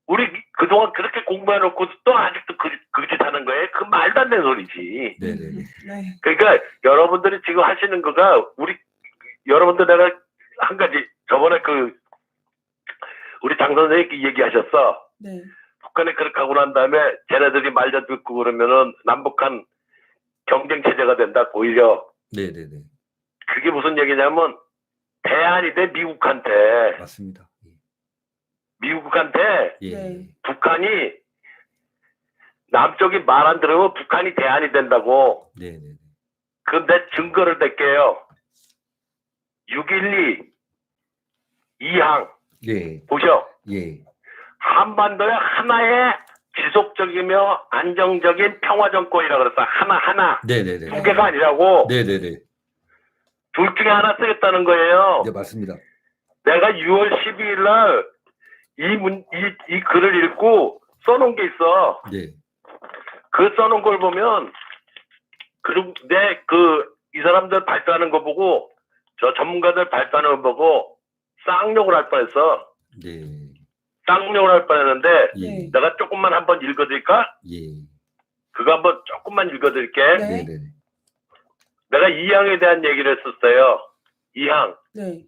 S3: 우리 그동안 그렇게 공부해놓고 또 아직도 그 짓 하는 거예요? 그 말도 안 되는 소리지.
S1: 네네네.
S2: 네.
S3: 그러니까 여러분들이 지금 하시는 거가 여러분들 내가 한 가지 저번에 우리 장 선생님이 얘기하셨어.
S2: 네.
S3: 북한이 그렇게 하고 난 다음에 쟤네들이 말 잘 듣고 그러면은 남북한 경쟁 체제가 된다. 오히려
S1: 네네네.
S3: 그게 무슨 얘기냐면 대안이 돼 미국한테.
S1: 맞습니다.
S3: 미국한테
S1: 예.
S2: 네.
S3: 북한이 남쪽이 말 안 들으면 북한이 대안이 된다고.
S1: 네네네.
S3: 근데 증거를 댈게요. 6.12 2항
S1: 예.
S3: 보죠.
S1: 예.
S3: 한반도의 하나의 지속적이며 안정적인 평화 정권이라 그랬어. 하나.
S1: 네네네.
S3: 두 개가 아니라고.
S1: 네네네.
S3: 둘 중에 하나 쓰겠다는 거예요.
S1: 네, 맞습니다.
S3: 내가 6월 12일 날 이 글을 읽고 써놓은 게 있어.
S1: 네.
S3: 그 써놓은 걸 보면, 그리고 이 사람들 발표하는 거 보고, 저 전문가들 발표하는 거 보고, 쌍욕을 할 뻔했어.
S1: 네.
S3: 쌍욕을 할 뻔했는데,
S1: 예.
S3: 내가 조금만 한번 읽어드릴까?
S1: 예.
S3: 그거 한번 조금만 읽어드릴게.
S2: 네.
S1: 네네네.
S3: 내가 이항에 대한 얘기를 했었어요. 이항.
S2: 네.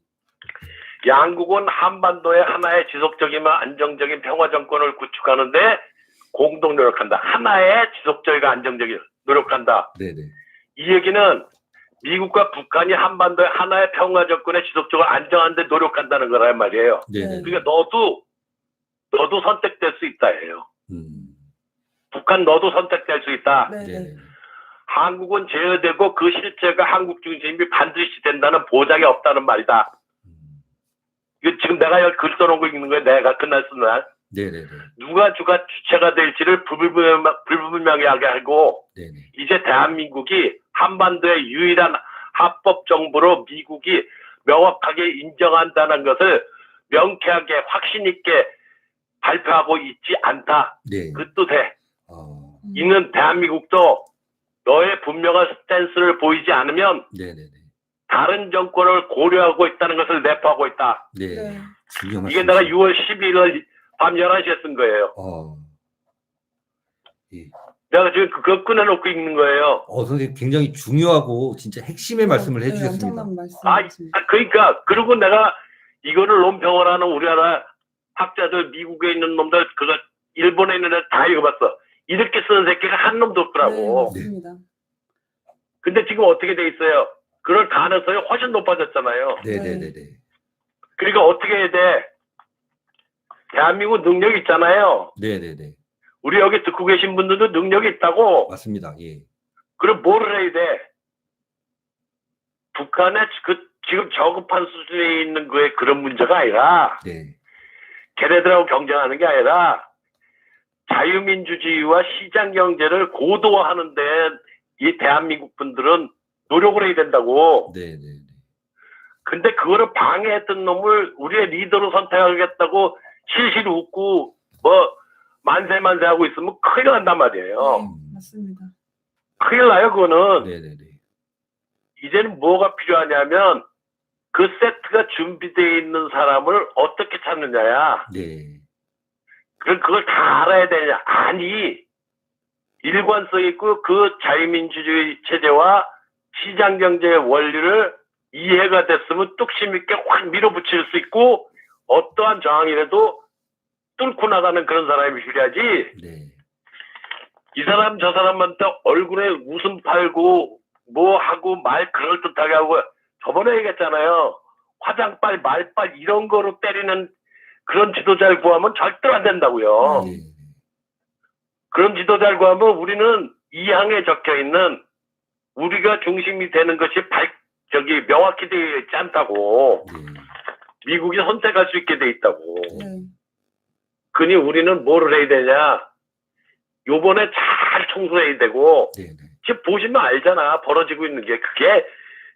S3: 양국은 한반도의 하나의 지속적이며 안정적인 평화 정권을 구축하는데 공동 노력한다. 하나의 지속적이고 안정적인 노력한다.
S1: 네네.
S3: 이 얘기는 미국과 북한이 한반도의 하나의 평화 정권에 지속적으로 안정하는 데 노력한다는 거란 말이에요.
S1: 네네.
S3: 그러니까 너도 선택될 수 있다예요. 북한 너도 선택될 수 있다.
S2: 네.
S1: 네네.
S3: 한국은 제어되고 그 실체가 한국 중심이 반드시 된다는 보장이 없다는 말이다. 이거 지금 내가 글 써놓은 거 읽는 거예요. 내가 끝날 수 날.
S1: 네네네.
S3: 누가 주체가 될지를 불분명하게 하고
S1: 네네.
S3: 이제 대한민국이 한반도의 유일한 합법 정부로 미국이 명확하게 인정한다는 것을 명쾌하게 확신 있게 발표하고 있지 않다.
S1: 네.
S3: 그 뜻에
S1: 아.
S3: 있는 대한민국도 너의 분명한 스탠스를 보이지 않으면
S1: 네네네.
S3: 다른 정권을 고려하고 있다는 것을 내포하고 있다.
S1: 네.
S2: 네.
S1: 중요한
S3: 이게
S1: 말씀이시죠.
S3: 내가 6월 12일 밤 11시에 쓴 거예요.
S1: 예.
S3: 내가 지금 그거 꺼내놓고 읽는 거예요.
S1: 선생님 굉장히 중요하고 진짜 핵심의 말씀을
S2: 네,
S1: 해주셨습니다.
S2: 엄청난 말씀이십니다.
S3: 그러니까 그리고 내가 이거를 논평을 하는 우리나라 학자들, 미국에 있는 놈들, 그거 일본에 있는 애들 다 읽어봤어. 이렇게 쓰는 새끼가 한 놈도
S2: 네,
S3: 없더라고.
S2: 맞습니다.
S3: 근데 지금 어떻게 돼 있어요? 그럴 가능성이 훨씬 높아졌잖아요.
S1: 네네네네.
S3: 그러니까 어떻게 해야 돼? 대한민국 능력이 있잖아요.
S1: 네네네.
S3: 우리 여기 듣고 계신 분들도 능력이 있다고.
S1: 맞습니다. 예.
S3: 그럼 뭐를 해야 돼? 북한의 지금 저급한 수준에 있는 거에 그런 문제가 아니라
S1: 네.
S3: 걔네들하고 경쟁하는 게 아니라 자유민주주의와 시장 경제를 고도화하는데 이 대한민국 분들은 노력을 해야 된다고.
S1: 네네네.
S3: 근데 그거를 방해했던 놈을 우리의 리더로 선택하겠다고 실실 웃고 뭐 만세 하고 있으면 큰일 난단 말이에요.
S2: 네, 맞습니다.
S3: 큰일 나요, 그거는.
S1: 네네네.
S3: 이제는 뭐가 필요하냐면 그 세트가 준비되어 있는 사람을 어떻게 찾느냐야.
S1: 네.
S3: 그럼 그걸 다 알아야 되냐. 아니, 일관성 있고 그 자유민주주의 체제와 시장경제의 원리를 이해가 됐으면 뚝심 있게 확 밀어붙일 수 있고 어떠한 저항이라도 뚫고 나가는 그런 사람이 필요하지.
S1: 네.
S3: 이 사람 저 사람한테 얼굴에 웃음 팔고 뭐 하고 말 그럴듯하게 하고 저번에 얘기했잖아요. 화장빨 말빨 이런 거로 때리는 그런 지도자를 구하면 절대로 안 된다고요.
S1: 네.
S3: 그런 지도자를 구하면 우리는 이 항에 적혀 있는 우리가 중심이 되는 것이 명확히 되어 있지 않다고.
S1: 네.
S3: 미국이 선택할 수 있게 돼 있다고.
S2: 네.
S3: 그니 우리는 뭐를 해야 되냐. 요번에 잘 청소해야 되고
S1: 네네.
S3: 지금 보시면 알잖아. 벌어지고 있는 게 그게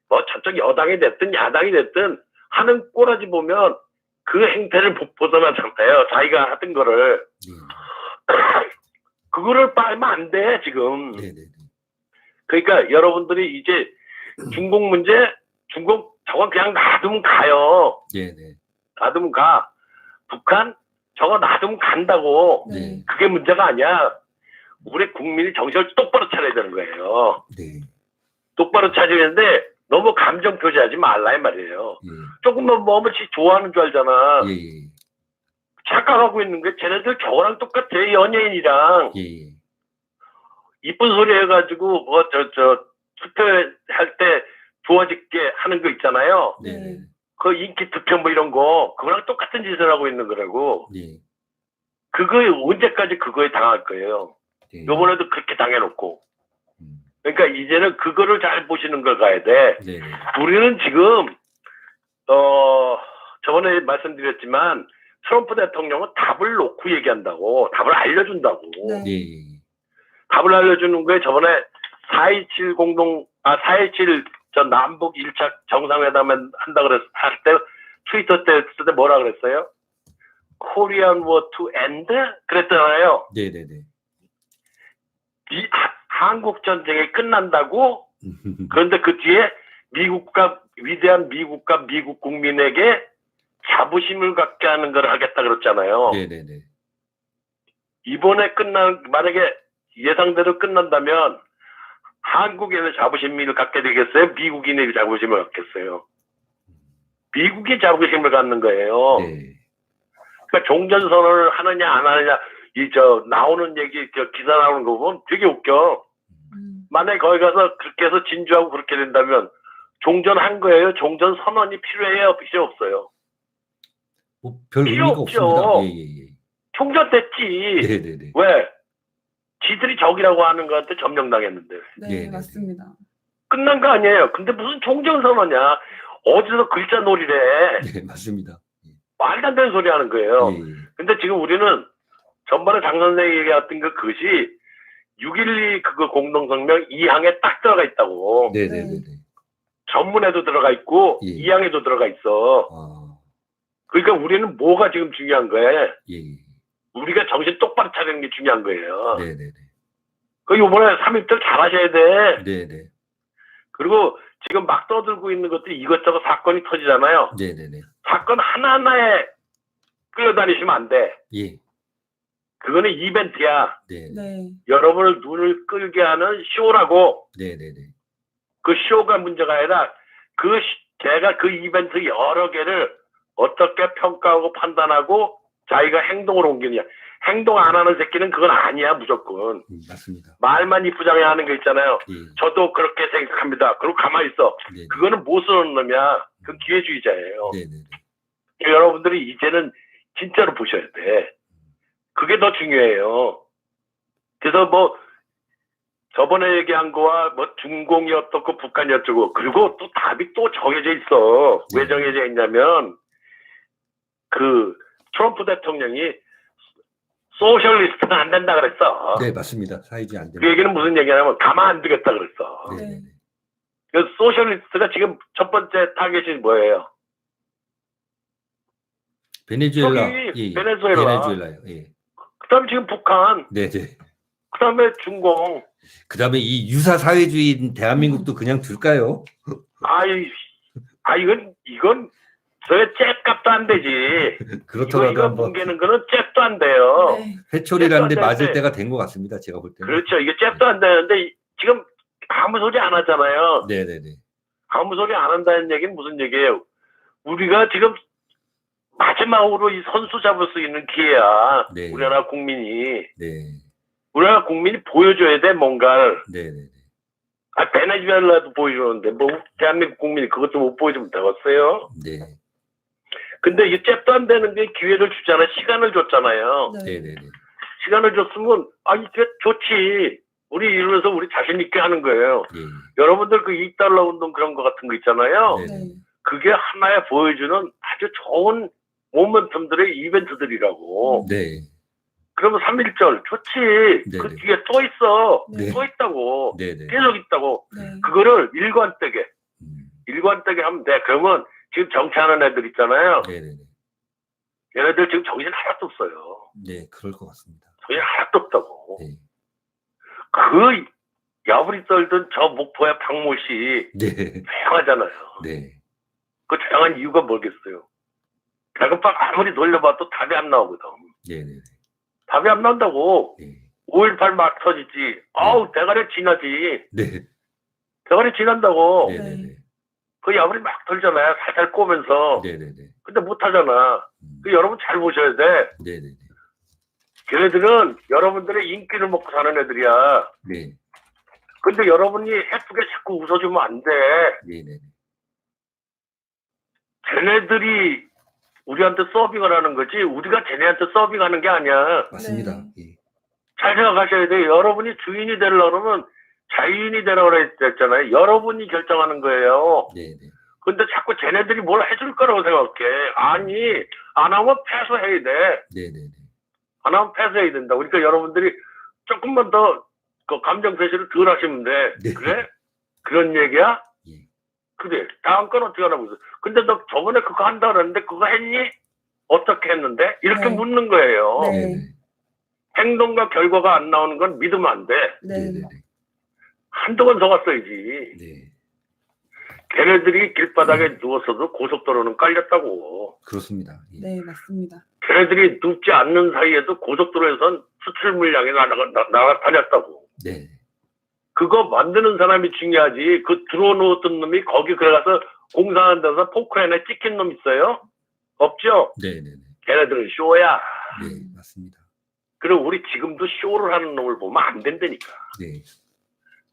S3: 뭐 저쪽 여당이 됐든 야당이 됐든 하는 꼬라지 보면 그 행태를 못 벗어나잖아요. 자기가 하던 거를.
S1: 네.
S3: 그거를 빨면 안 돼, 지금.
S1: 네네네.
S3: 그러니까 여러분들이 이제 중국 문제, 중국 저건 그냥 놔두면 가요.
S1: 네네.
S3: 놔두면 가. 북한 저거 놔두면 간다고.
S2: 네.
S3: 그게 문제가 아니야. 우리 국민이 정신을 똑바로 차려야 되는 거예요.
S1: 네.
S3: 똑바로 차리는데 너무 감정 표시하지 말라 이 말이에요.
S1: 예.
S3: 조금만 뭐든지 좋아하는 줄 알잖아.
S1: 예.
S3: 착각하고 있는 게 쟤네들 저거랑 똑같아. 연예인이랑.
S1: 예.
S3: 이쁜 소리 해가지고 뭐 투표할 때 부어짓게 하는 거 있잖아요.
S1: 네네.
S3: 그 인기 투표 뭐 이런 거 그거랑 똑같은 짓을 하고 있는 거라고.
S1: 예.
S3: 그거에 언제까지 그거에 당할 거예요.
S1: 예.
S3: 요번에도 그렇게 당해놓고.
S1: 음.
S3: 그러니까 이제는 그거를 잘 보시는 걸 가야 돼.
S1: 네네.
S3: 우리는 지금 저번에 말씀드렸지만 트럼프 대통령은 답을 놓고 얘기한다고. 답을 알려준다고.
S2: 네.
S1: 예.
S3: 답을 알려주는 거에 저번에 4.27 저 남북 1차 정상회담 한다 할 때 트위터 때 뭐라 그랬어요? Korean War to end? 그랬잖아요.
S1: 네네네.
S3: 한국 전쟁이 끝난다고? 그런데 그 뒤에 위대한 미국과 미국 국민에게 자부심을 갖게 하는 걸 하겠다 그랬잖아요.
S1: 네네네.
S3: 이번에 만약에 예상대로 끝난다면 한국에는 자부심을 갖게 되겠어요? 미국인의 자부심을 갖겠어요? 미국이 자부심을 갖는 거예요.
S1: 네.
S3: 그러니까 종전선언을 하느냐 안 하느냐 나오는 얘기 기사 나오는 거 보면 되게 웃겨. 만약에 거기 가서 그렇게 해서 진주하고 그렇게 된다면 종전한 거예요? 종전 선언이 필요해요? 필요 없어요?
S1: 뭐 별
S3: 필요
S1: 의미가
S3: 없죠.
S1: 없습니다. 예.
S3: 종전됐지.
S1: 네네네.
S3: 왜? 지들이 적이라고 하는 거한테 점령당했는데.
S2: 네, 맞습니다.
S3: 끝난 거 아니에요. 근데 무슨 종전선언이야. 어디서 글자 놀이래.
S1: 네, 맞습니다.
S3: 말도 안 되는 소리 하는 거예요.
S1: 예.
S3: 근데 지금 우리는 전번에 장 선생이 얘기했던 그것이 6.12 그거 공동성명 2항에 딱 들어가 있다고.
S1: 네네네.
S3: 전문에도 들어가 있고
S1: 예.
S3: 2항에도 들어가 있어.
S1: 아.
S3: 그러니까 우리는 뭐가 지금 중요한 거예요?
S1: 예.
S3: 우리가 정신 똑바로 차리는 게 중요한 거예요.
S1: 네네네.
S3: 그 요번에 3.1절 잘하셔야 돼.
S1: 네네.
S3: 그리고 지금 막 떠들고 있는 것들이 이것저것 사건이 터지잖아요.
S1: 네네네.
S3: 사건 하나하나에 끌려다니시면 안 돼.
S1: 예.
S3: 그거는 이벤트야.
S1: 네.
S2: 네.
S3: 여러분을 눈을 끌게 하는 쇼라고.
S1: 네네네.
S3: 그 쇼가 문제가 아니라 제가 그 이벤트 여러 개를 어떻게 평가하고 판단하고 자기가 행동을 옮기느냐. 행동 안 하는 새끼는 그건 아니야, 무조건.
S1: 맞습니다.
S3: 말만 이쁘장해 하는 거 있잖아요.
S1: 예.
S3: 저도 그렇게 생각합니다. 그리고 가만히 있어.
S1: 네.
S3: 그거는 못 쓰는 놈이야. 그건 기회주의자예요.
S1: 네네.
S3: 여러분들이 이제는 진짜로 보셔야 돼. 그게 더 중요해요. 그래서 뭐 저번에 얘기한 거와 뭐 중공이 어떻고 북한이 어쩌고 그리고 또 답이 또 정해져 있어. 왜 정해져 있냐면 그 트럼프 대통령이 소셜리스트는 안 된다 그랬어.
S1: 네, 맞습니다. 사회주의 안
S3: 그
S1: 됩니다.
S3: 얘기는 무슨 얘기냐면 가만 안 두겠다 그랬어.
S1: 네.
S3: 그래서 소셜리스트가 지금 첫 번째 타겟이 뭐예요?
S1: 베네수엘라.
S3: 저기 베네수엘라.
S1: 베네수엘라요. 예.
S3: 그다음에 지금 북한.
S1: 네네.
S3: 그다음에 중공.
S1: 그다음에 이 유사 사회주의인 대한민국도 그냥 둘까요?
S3: 이건 저의 잭값도 안 되지.
S1: 그렇더라도
S3: 이거
S1: 한번
S3: 뭉개는 거는 잭도 안 돼요.
S2: 네.
S1: 회초리라는데
S3: 잭도 안
S1: 맞을
S3: 되는데.
S1: 때가 된 것 같습니다. 제가 볼 때는.
S3: 그렇죠. 이게 잭도 안 되는데 지금 아무 소리 안 하잖아요.
S1: 네네네.
S3: 아무 소리 안 한다는 얘기는 무슨 얘기예요? 우리가 지금 마지막으로 이 선수 잡을 수 있는 기회야.
S1: 네.
S3: 우리나라 국민이.
S1: 네.
S3: 우리나라 국민이 보여줘야 돼, 뭔가를.
S1: 네네네.
S3: 베네수엘라도 보여주는데, 뭐, 대한민국 국민이 그것도 못 보여주면 되겠어요?
S1: 네.
S3: 근데 이게 잽도 안 되는 게 기회를 주잖아. 시간을 줬잖아요.
S2: 네.
S1: 네네네.
S3: 시간을 줬으면, 이게 좋지. 우리 이러면서 우리 자신있게 하는 거예요.
S1: 예.
S3: 여러분들 그 $2 운동 그런 거 같은 거 있잖아요.
S1: 네.
S2: 네.
S3: 그게 하나에 보여주는 아주 좋은 모멘텀들의 이벤트들이라고.
S1: 네.
S3: 그러면 3.1절 좋지.
S1: 네,
S3: 그
S1: 네.
S3: 뒤에 또 있어.
S2: 네.
S3: 또 있다고.
S1: 네네.
S3: 계속 있다고.
S2: 네.
S3: 그거를 일관되게
S1: 음.
S3: 일관되게 하면 돼. 그러면 지금 정치하는 애들 있잖아요.
S1: 네네네.
S3: 얘네들 지금 정신 하나도 없어요.
S1: 네, 그럴 것 같습니다.
S3: 정신 하나도 없다고.
S1: 네.
S3: 그 야부리 떨던 저 목포의 박모 씨
S1: 네.
S3: 조용하잖아요.
S1: 네.
S3: 그 조용한 이유가 뭐겠어요? 배급박 아무리 돌려봐도 답이 안 나오거든.
S1: 네네.
S3: 답이 안 나온다고.
S1: 네.
S3: 5.18 막 터지지. 대가리 지나지.
S1: 네.
S3: 대가리 지난다고.
S1: 네네네.
S3: 그 야부리 막 돌잖아요. 살살 꼬면서.
S1: 네네네.
S3: 근데 못하잖아. 그 여러분 잘 보셔야 돼.
S1: 네네네.
S3: 걔네들은 여러분들의 인기를 먹고 사는 애들이야.
S1: 네.
S3: 근데 여러분이 예쁘게 자꾸 웃어주면 안 돼.
S1: 네네네.
S3: 쟤네들이 우리한테 서빙을 하는 거지 우리가 쟤네한테 서빙하는 게 아니야.
S1: 맞습니다. 예.
S3: 잘 생각하셔야 돼요. 여러분이 주인이 되려고 그러면 자유인이 되라고 그랬잖아요. 여러분이 결정하는 거예요.
S1: 네네.
S3: 근데 자꾸 쟤네들이 뭘 해줄 거라고 생각해. 아니, 안 하면 패소해야 돼.
S1: 네네네.
S3: 안 하면 패소해야 된다. 그러니까 여러분들이 조금만 더 그 감정 표시를 덜 하시면 돼.
S1: 네.
S3: 그래? 그런 얘기야?
S1: 예.
S3: 그래. 다음 건 어떻게 하라고 그랬어. 근데 너 저번에 그거 한다 그랬는데 그거 했니? 어떻게 했는데? 이렇게
S2: 네.
S3: 묻는 거예요.
S2: 네.
S1: 네네.
S3: 행동과 결과가 안 나오는 건 믿으면 안 돼.
S2: 네.
S1: 네네네.
S3: 한두 번 속았어야지.
S1: 네.
S3: 걔네들이 길바닥에 누웠어도 고속도로는 깔렸다고.
S1: 그렇습니다. 예.
S2: 네, 맞습니다.
S3: 걔네들이 눕지 않는 사이에도 고속도로에선 수출 물량이 나타났다고.
S1: 네.
S3: 그거 만드는 사람이 중요하지. 그 들어놓았던 놈이 거기 들어가서 공사하는 데서 포크레인에 찍힌 놈 있어요? 없죠?
S1: 네네네.
S3: 걔네들은 쇼야.
S1: 네, 맞습니다.
S3: 그리고 우리 지금도 쇼를 하는 놈을 보면 안 된다니까.
S1: 네.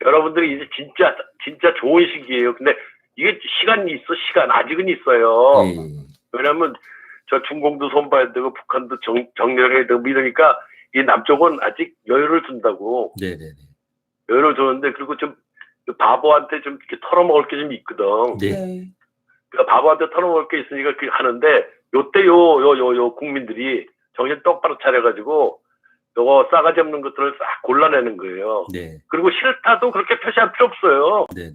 S3: 여러분들이 이제 진짜 좋은 시기예요. 근데 이게 시간이 있어, 시간. 아직은 있어요.
S1: 예.
S3: 왜냐면 저 중공도 손봐야 되고 북한도 정렬해야 되고 이러니까 이 남쪽은 아직 여유를 둔다고.
S1: 네네네.
S3: 여유를 두는데 그리고 좀 바보한테 좀 이렇게 털어먹을 게 좀 있거든.
S1: 네.
S2: 네.
S3: 그러니까 바보한테 털어먹을 게 있으니까 그렇게 하는데 요때 요 국민들이 정신 똑바로 차려가지고 요거 싸가지 없는 것들을 싹 골라내는 거예요.
S1: 네.
S3: 그리고 싫다도 그렇게 표시할 필요 없어요.
S1: 네네.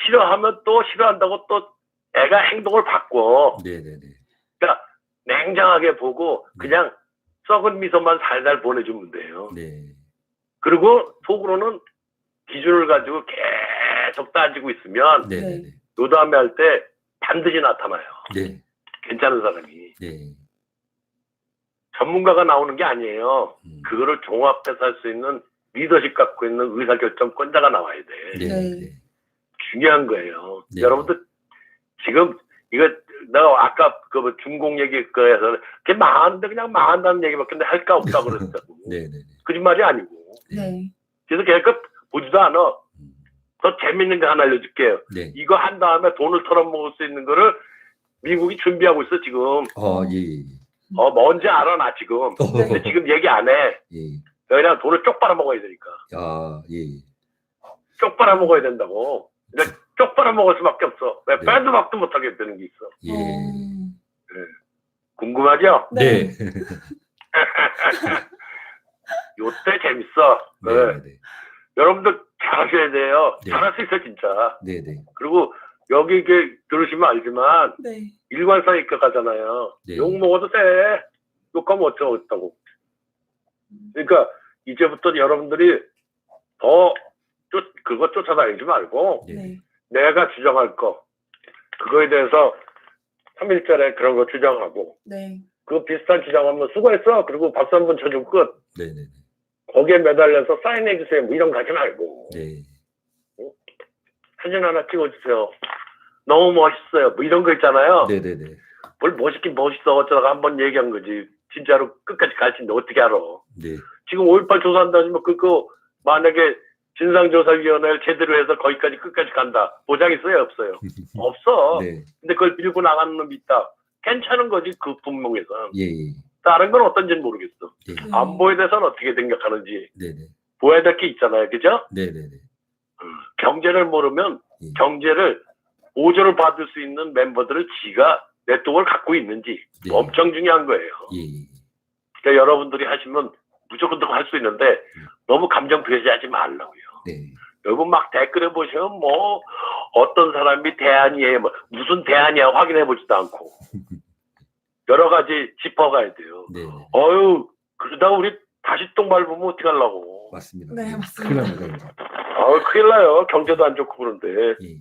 S3: 싫어하면 또 싫어한다고 또 애가 행동을 바꿔.
S1: 네네네.
S3: 그러니까 냉정하게 보고 그냥 썩은 미소만 살살 보내주면 돼요.
S1: 네.
S3: 그리고 속으로는 기준을 가지고 계속 따지고 있으면
S1: 네네네.
S3: 요 다음에 할 때 반드시 나타나요.
S1: 네.
S3: 괜찮은 사람이.
S1: 네.
S3: 전문가가 나오는 게 아니에요.
S1: 음.
S3: 그거를 종합해서 할 수 있는 리더십 갖고 있는 의사결정권자가 나와야 돼.
S1: 네. 네.
S3: 중요한 거예요.
S1: 네.
S3: 여러분들 지금 이거 내가 아까 그 중공 얘기 거에서 그게 망하는데 그냥 망한다는 얘기밖에 할 거 없다 그랬다고.
S1: 네네네.
S3: 거짓말이 아니고.
S2: 네.
S3: 그래서 걔가 보지도 않아. 더 재밌는 거 하나 알려줄게요.
S1: 네.
S3: 이거 한 다음에 돈을 털어먹을 수 있는 거를 미국이 준비하고 있어 지금.
S1: 예.
S3: 뭔지 알아 나 지금. 근데 지금 얘기 안 해.
S1: 예.
S3: 왜냐면 돈을 쪽 빨아먹어야 되니까.
S1: 예.
S3: 쪽 빨아먹어야 된다고. 근데 쪽 빨아먹을 수밖에 없어. 왜
S1: 네.
S3: 빼도 박도 못하게 되는 게 있어.
S1: 예.
S3: 궁금하죠?
S1: 네.
S3: 요때 재밌어.
S1: 네.
S3: 여러분들 잘하셔야 돼요.
S1: 네.
S3: 잘할 수 있어 진짜.
S1: 네.
S3: 그리고 여기 이게 들으시면 알지만
S2: 네.
S3: 일관성있게 가잖아요.
S1: 네.
S3: 욕 먹어도 돼. 욕하면 어쩌겠다고. 그러니까 이제부터 여러분들이 더 그거 쫓아다니지 말고
S2: 네.
S3: 내가 주장할 거 그거에 대해서 3일절에 그런 거 주장하고
S2: 네.
S3: 그 비슷한 주장하면 수고했어. 그리고 박수 한번 쳐주고 끝.
S1: 네.
S3: 거기에 매달려서 사인해주세요. 뭐 이런 거 하지 말고
S1: 네.
S3: 사진 하나 찍어주세요. 너무 멋있어요. 뭐 이런 거 있잖아요.
S1: 네.
S3: 뭘 멋있긴 멋있어. 어쩌다가 한번 얘기한 거지. 진짜로 끝까지 갈지인데 어떻게 알아.
S1: 네.
S3: 지금 5.18 조사한다지만 그거 만약에 진상조사위원회를 제대로 해서 거기까지 끝까지 간다. 보장 있어요? 없어요? 없어.
S1: 네.
S3: 근데 그걸 밀고 나가는 놈이 있다. 괜찮은 거지 그 분명에서.
S1: 예.
S3: 다른 건 어떤지는 모르겠어.
S1: 네.
S3: 안보에 대해서는 어떻게 생각하는지
S1: 네.
S3: 보여야 될 게 있잖아요. 그죠?
S1: 네.
S3: 경제를 모르면
S1: 예.
S3: 경제를 보조를 받을 수 있는 멤버들을 지가 네트워크를 갖고 있는지
S1: 네.
S3: 엄청 중요한 거예요.
S1: 예.
S3: 그러니까 여러분들이 하시면 무조건 할 수 있는데 너무 감정 배제하지 말라고요.
S1: 네.
S3: 여러분 막 댓글에 보시면 뭐 어떤 사람이 대안이에요. 뭐 무슨 대안이야 확인해 보지도 않고 여러 가지 짚어가야 돼요.
S1: 네.
S3: 그러다 우리 다시 똥 밟으면 어떡하려고.
S1: 맞습니다.
S2: 네, 맞습니다.
S1: 큰일 납니다.
S3: 큰일 나요. 경제도 안 좋고 그런데.
S1: 예.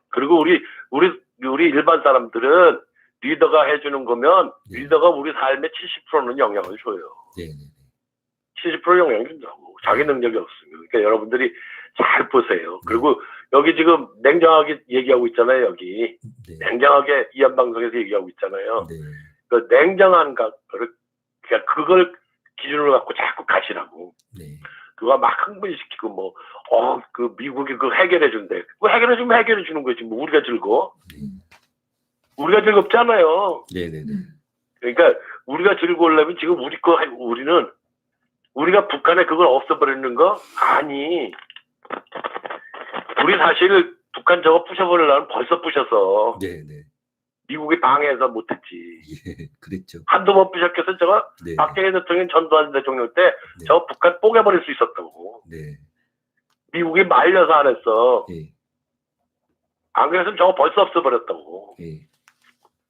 S3: 그리고 우리 일반 사람들은 리더가 해주는 거면
S1: 네.
S3: 리더가 우리 삶의 70%는 영향을 줘요.
S1: 네.
S3: 70% 영향을 준다고. 자기 능력이 없으면. 그러니까 여러분들이 잘 보세요. 그리고 여기 지금 냉정하게 얘기하고 있잖아요. 여기
S1: 네.
S3: 냉정하게 이한방송에서 얘기하고 있잖아요.
S1: 네.
S3: 그 냉정한 거를 그걸 기준으로 갖고 자꾸 가시라고.
S1: 네.
S3: 그거 막 흥분시키고 그 미국이 그거 해결해 준대. 그 해결해 주면 해결해 주는 거지. 뭐 우리가 즐거워? 우리가 즐겁잖아요.
S1: 네.
S3: 그러니까 우리가 즐거우려면 지금 우리는 우리가 북한에 그걸 없애버리는 거 아니. 우리 사실 북한 저거 부셔버리려면 벌써 부셔서
S1: 네.
S3: 미국이 방해해서 못했지.
S1: 예. 그랬죠.
S3: 한두 번 부셨겠어 저거.
S1: 네.
S3: 박정희 대통령 전두환 대통령 때 저 북한 뽀개버릴 수 있었다고.
S1: 네.
S3: 미국이 말려서 안 했어.
S1: 예.
S3: 안 그랬으면 저거 벌써 없애버렸다고.
S1: 예.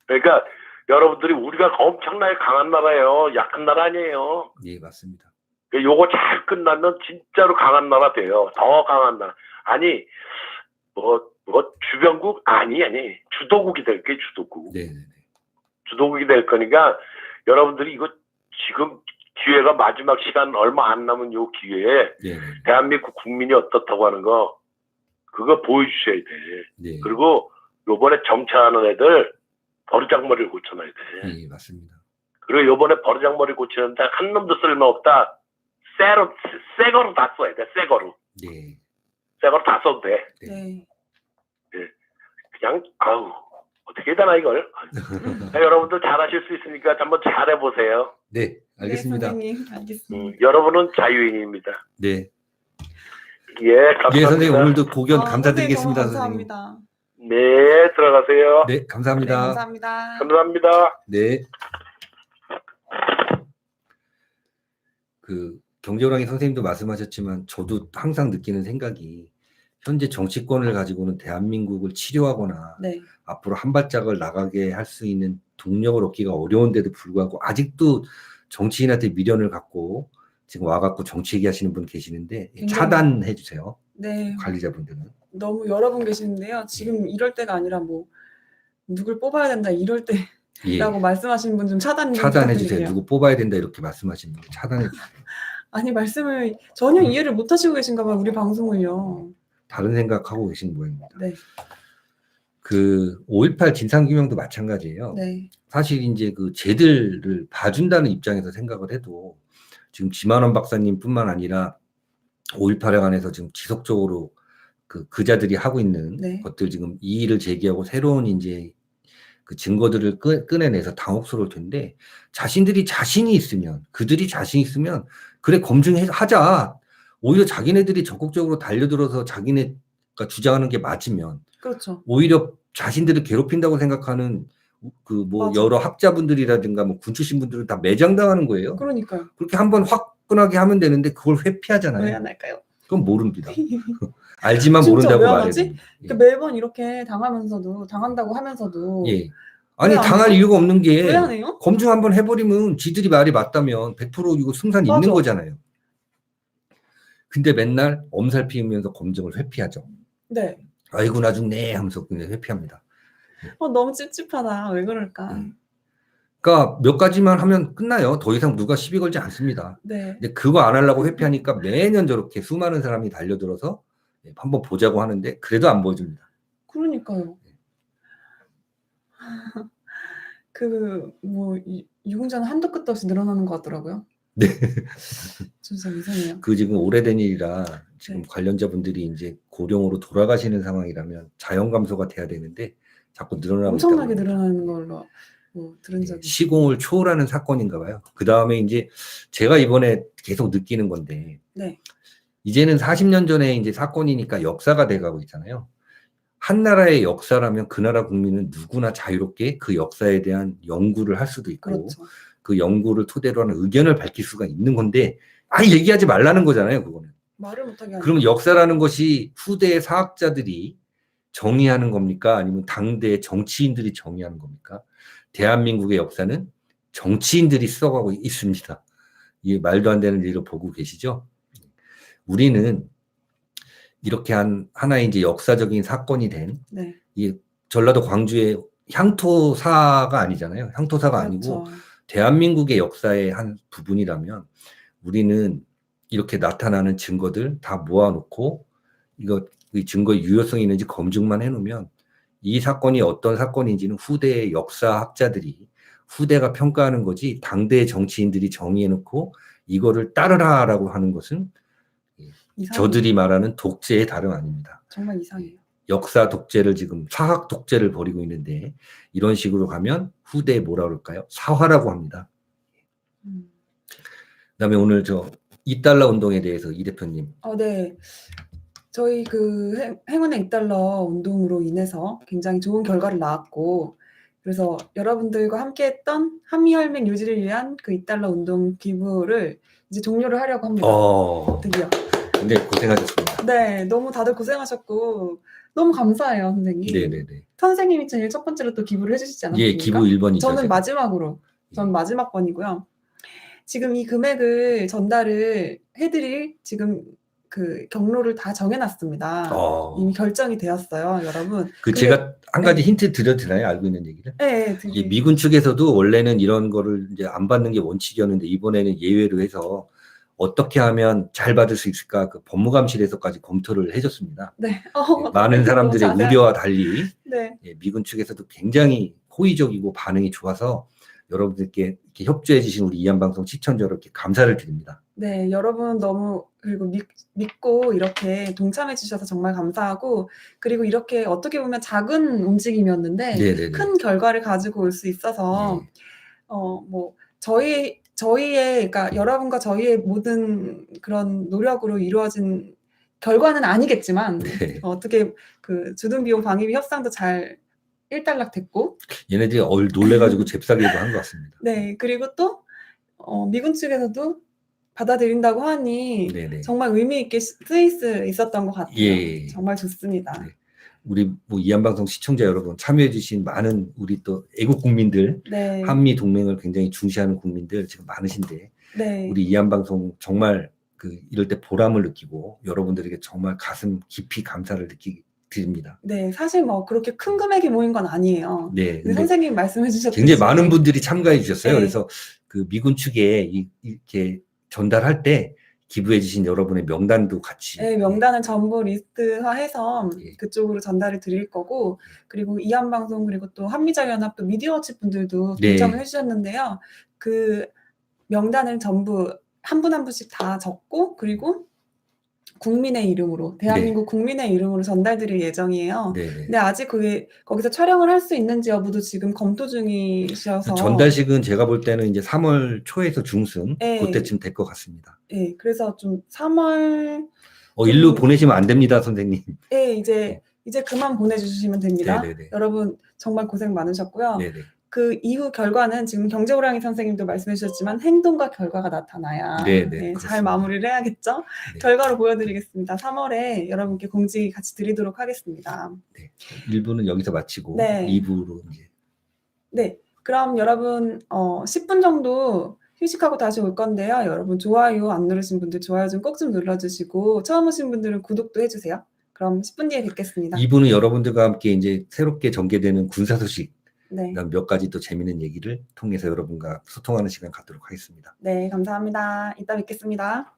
S3: 그러니까 여러분들이 우리가 엄청나게 강한 나라예요. 약한 나라 아니에요.
S1: 예, 맞습니다.
S3: 요거 잘 끝나면 진짜로 강한 나라 돼요. 더 강한 나라. 아니 주변국 아니 주도국이 될 게 주도국.
S1: 네.
S3: 주도국이 될 거니까 여러분들이 이거 지금 기회가 마지막 시간 얼마 안 남은 요 기회에
S1: 네.
S3: 대한민국 국민이 어떻다고 하는 거 그거 보여주셔야 돼.
S1: 네.
S3: 그리고 요번에 정치하는 애들 버르장머리를 고쳐놔야 돼.
S1: 예, 맞습니다.
S3: 그리고 요번에 버르장머리 고치는데 한 놈도 쓸모없다. 새 거로 다 써야 돼. 새 거로.
S1: 네.
S3: 새 거로 다 써도 돼.
S2: 네.
S3: 그냥 어떻게 되나 이걸. 여러분들 잘하실 수 있으니까 한번 잘해보세요.
S1: 네, 알겠습니다.
S2: 네, 선생님, 알겠습니다.
S3: 여러분은 자유인입니다.
S1: 네.
S3: 예, 감사합니다.
S1: 예, 선생님 오늘도 고견 감사드리겠습니다,
S2: 선생님, 너무
S1: 선생님.
S2: 감사합니다.
S3: 네, 들어가세요.
S1: 네,
S2: 네,
S1: 감사합니다.
S2: 감사합니다.
S3: 감사합니다.
S1: 네. 그 경제호랑이 선생님도 말씀하셨지만 저도 항상 느끼는 생각이 현재 정치권을 가지고는 대한민국을 치료하거나
S2: 네.
S1: 앞으로 한 발짝을 나가게 할 수 있는 동력을 얻기가 어려운데도 불구하고 아직도 정치인한테 미련을 갖고 지금 와갖고 정치 얘기하시는 분 계시는데
S2: 굉장히-
S1: 차단해 주세요.
S2: 네.
S1: 관리자분들은.
S2: 너무 여러 분 계시는데요. 지금 이럴 때가 아니라 누굴 뽑아야 된다 이럴 때라고
S1: 예.
S2: 말씀하시는 분 좀 차단해
S1: 차단해 주세요.
S2: 부탁드릴게요.
S1: 누구 뽑아야 된다 이렇게 말씀하시는 분 차단해 주세요.
S2: 아니 말씀을 전혀 이해를 못 하시고 계신가 봐요. 우리 방송을요.
S1: 다른 생각하고 계신 모양입니다.
S2: 네.
S1: 그 5.18 진상규명도 마찬가지예요.
S2: 네.
S1: 사실 이제 그 쟤들을 봐준다는 입장에서 생각을 해도 지금 지만원 박사님뿐만 아니라 5.18에 관해서 지금 지속적으로 그자들이 하고 있는
S2: 네.
S1: 것들 지금 이의를 제기하고 새로운 이제 그 증거들을 꺼내내서 당혹스러울 텐데 그들이 자신 있으면 그래 검증하자. 오히려 자기네들이 적극적으로 달려들어서 자기네가 주장하는 게 맞으면
S2: 그렇죠.
S1: 오히려 자신들을 괴롭힌다고 생각하는 그 뭐
S2: 맞아.
S1: 여러 학자분들이라든가 뭐 군 출신 분들은 다 매장당하는 거예요.
S2: 그러니까요.
S1: 그렇게 한번 화끈하게 하면 되는데 그걸 회피하잖아요.
S2: 왜 안 할까요?
S1: 그건 모릅니다. 알지만
S2: 진짜
S1: 모른다고
S2: 왜 안
S1: 말해요.
S2: 하지? 매번 이렇게 당한다고 하면서도
S1: 예. 아니
S2: 왜안
S1: 당할
S2: 해요?
S1: 이유가 없는 게
S2: 왜 안 해요?
S1: 검증 한번 해버리면 지들이 말이 맞다면 100% 이거 승산 있는
S2: 맞아.
S1: 거잖아요. 근데 맨날 엄살 피우면서 검증을 회피하죠.
S2: 네.
S1: 아이고 나중에 하면서 그냥 회피합니다.
S2: 너무 찝찝하다. 왜 그럴까?
S1: 그러니까 몇 가지만 하면 끝나요. 더 이상 누가 시비 걸지 않습니다.
S2: 네.
S1: 근데 그거 안 하려고 회피하니까 매년 저렇게 수많은 사람이 달려들어서 한번 보자고 하는데 그래도 안 보여줍니다.
S2: 그러니까요. 유공자는 한도 끝도 없이 늘어나는 것 같더라고요.
S1: 네.
S2: 진짜 이상해요.
S1: 그 지금 오래된 일이라 지금
S2: 네.
S1: 관련자분들이 이제 고령으로 돌아가시는 상황이라면 자연 감소가 돼야 되는데 자꾸 늘어나고
S2: 엄청나게
S1: 있다고 합니다.
S2: 늘어나는 걸로 들은 적이 있어요.
S1: 시공을 초월하는 사건인가 봐요. 그 다음에 이제 제가 이번에 계속 느끼는 건데
S2: 네.
S1: 이제는 40년 전에 이제 사건이니까 역사가 돼가고 있잖아요. 한 나라의 역사라면 그 나라 국민은 누구나 자유롭게 그 역사에 대한 연구를 할 수도 있고
S2: 그렇죠.
S1: 그 연구를 토대로 하는 의견을 밝힐 수가 있는 건데 아예 얘기하지 말라는 거잖아요. 그거는.
S2: 말을 못하게 하는.
S1: 그러면 역사라는 것이 후대의 사학자들이 정의하는 겁니까? 아니면 당대의 정치인들이 정의하는 겁니까? 대한민국의 역사는 정치인들이 써가고 있습니다. 이게 말도 안 되는 일을 보고 계시죠? 우리는 이렇게 하나의 이제 역사적인 사건이 된
S2: 네.
S1: 이 전라도 광주의 향토사가 아니잖아요. 향토사가 아니고
S2: 그렇죠.
S1: 대한민국의 역사의 한 부분이라면 우리는 이렇게 나타나는 증거들 다 모아놓고 이 증거의 유효성이 있는지 검증만 해놓으면 이 사건이 어떤 사건인지는 후대의 역사학자들이 후대가 평가하는 거지 당대의 정치인들이 정의해놓고 이거를 따르라라고 하는 것은
S2: 이상해요.
S1: 저들이 말하는 독재의 다름 아닙니다.
S2: 정말 이상해요.
S1: 역사 독재를 지금 사학 독재를 벌이고 있는데 이런 식으로 가면 후대에 뭐라 그럴까요? 사화라고 합니다. 그다음에 오늘 저 $2 운동에 대해서 이 대표님.
S2: 네. 저희 행운의 $2 운동으로 인해서 굉장히 좋은 결과를 낳았고 그래서 여러분들과 함께했던 한미혈맹 유지를 위한 그 $2 운동 기부를 이제 종료를 하려고 합니다. 드디어.
S1: 근데 고생하셨습니다.
S2: 네, 너무 다들 고생하셨고 너무 감사해요, 선생님.
S1: 네네네.
S2: 선생님이 제일 첫 번째로 또 기부를 해주시지 않았습니까?
S1: 예, 기부 1번이죠.
S2: 저는 마지막 번이고요. 지금 이 금액을 전달을 해드릴 지금 그 경로를 다 정해놨습니다. 이미 결정이 되었어요, 여러분.
S1: 제가 한 가지 힌트 드려도 되나요? 알고 있는 얘기를?
S2: 네.
S1: 미군 측에서도 원래는 이런 거를 이제 안 받는 게 원칙이었는데 이번에는 예외로 해서 어떻게 하면 잘 받을 수 있을까 그 법무감실에서까지 검토를 해줬습니다.
S2: 네.
S1: 많은 사람들의 우려와 달리
S2: 네.
S1: 미군 측에서도 굉장히 호의적이고 반응이 좋아서 여러분들께 이렇게 협조해 주신 우리 이한방송 시청자 여러분께 감사를 드립니다.
S2: 네, 여러분 너무 그리고 믿고 이렇게 동참해 주셔서 정말 감사하고 그리고 이렇게 어떻게 보면 작은 움직임이었는데
S1: 네네네.
S2: 큰 결과를 가지고 올 수 있어서 저희의 그러니까 여러분과 저희의 모든 그런 노력으로 이루어진 결과는 아니겠지만
S1: 네.
S2: 어떻게 그 주둔 비용 방위비 협상도 잘 일단락됐고
S1: 얘네들이 놀래가지고 잽싸게도 한 것 같습니다.
S2: 네, 그리고 또 미군 측에서도 받아들인다고 하니
S1: 네네.
S2: 정말 의미 있게 쓰일 수 있었던 것 같아요.
S1: 예.
S2: 정말 좋습니다.
S1: 네. 우리 이한방송 시청자 여러분 참여해주신 많은 우리 또 애국 국민들,
S2: 네.
S1: 한미 동맹을 굉장히 중시하는 국민들 지금 많으신데
S2: 네.
S1: 우리 이한방송 정말 이럴 때 보람을 느끼고 여러분들에게 정말 가슴 깊이 감사를 드립니다.
S2: 네, 사실 그렇게 큰 금액이 모인 건 아니에요.
S1: 네,
S2: 근데 선생님 말씀해 주셨듯이
S1: 굉장히 많은 분들이 참가해 주셨어요.
S2: 네.
S1: 그래서 그 미군 측에 이렇게 전달할 때 기부해주신 여러분의 명단도 같이.
S2: 네, 명단은 전부 리스트화해서
S1: 예.
S2: 그쪽으로 전달을 드릴 거고, 그리고 이한방송 그리고 또 한미자연합 또 미디어워치 분들도
S1: 네.
S2: 동참을 해주셨는데요. 그 명단을 전부 한 분 한 분씩 다 적고, 그리고 국민의 이름으로, 대한민국 국민의 이름으로 전달드릴 예정이에요.
S1: 네네.
S2: 근데 아직 그게 거기서 촬영을 할 수 있는지 여부도 지금 검토 중이셔서.
S1: 전달식은 제가 볼 때는 이제 3월 초에서 중순
S2: 네.
S1: 그때쯤 될 것 같습니다.
S2: 네, 그래서 좀 3월
S1: 일로 보내시면 안 됩니다, 선생님.
S2: 네, 이제 그만 보내주시면 됩니다.
S1: 네네네.
S2: 여러분 정말 고생 많으셨고요.
S1: 네네.
S2: 그 이후 결과는 지금 경제호랑이 선생님도 말씀해 주셨지만 행동과 결과가 나타나야
S1: 네네,
S2: 네, 잘
S1: 그렇습니다.
S2: 마무리를 해야겠죠.
S1: 네.
S2: 결과로 보여드리겠습니다. 3월에 여러분께 공지 같이 드리도록 하겠습니다.
S1: 네. 1부는 여기서 마치고
S2: 네.
S1: 2부로 이제.
S2: 네, 그럼 여러분 10분 정도 휴식하고 다시 올 건데요. 여러분 좋아요 안 누르신 분들 좋아요 좀 꼭 좀 눌러주시고 처음 오신 분들은 구독도 해주세요. 그럼 10분 뒤에 뵙겠습니다.
S1: 2부는 여러분들과 함께 이제 새롭게 전개되는 군사 소식,
S2: 네,
S1: 그다음 몇 가지 또 재미있는 얘기를 통해서 여러분과 소통하는 시간 갖도록 하겠습니다.
S2: 네, 감사합니다. 이따 뵙겠습니다.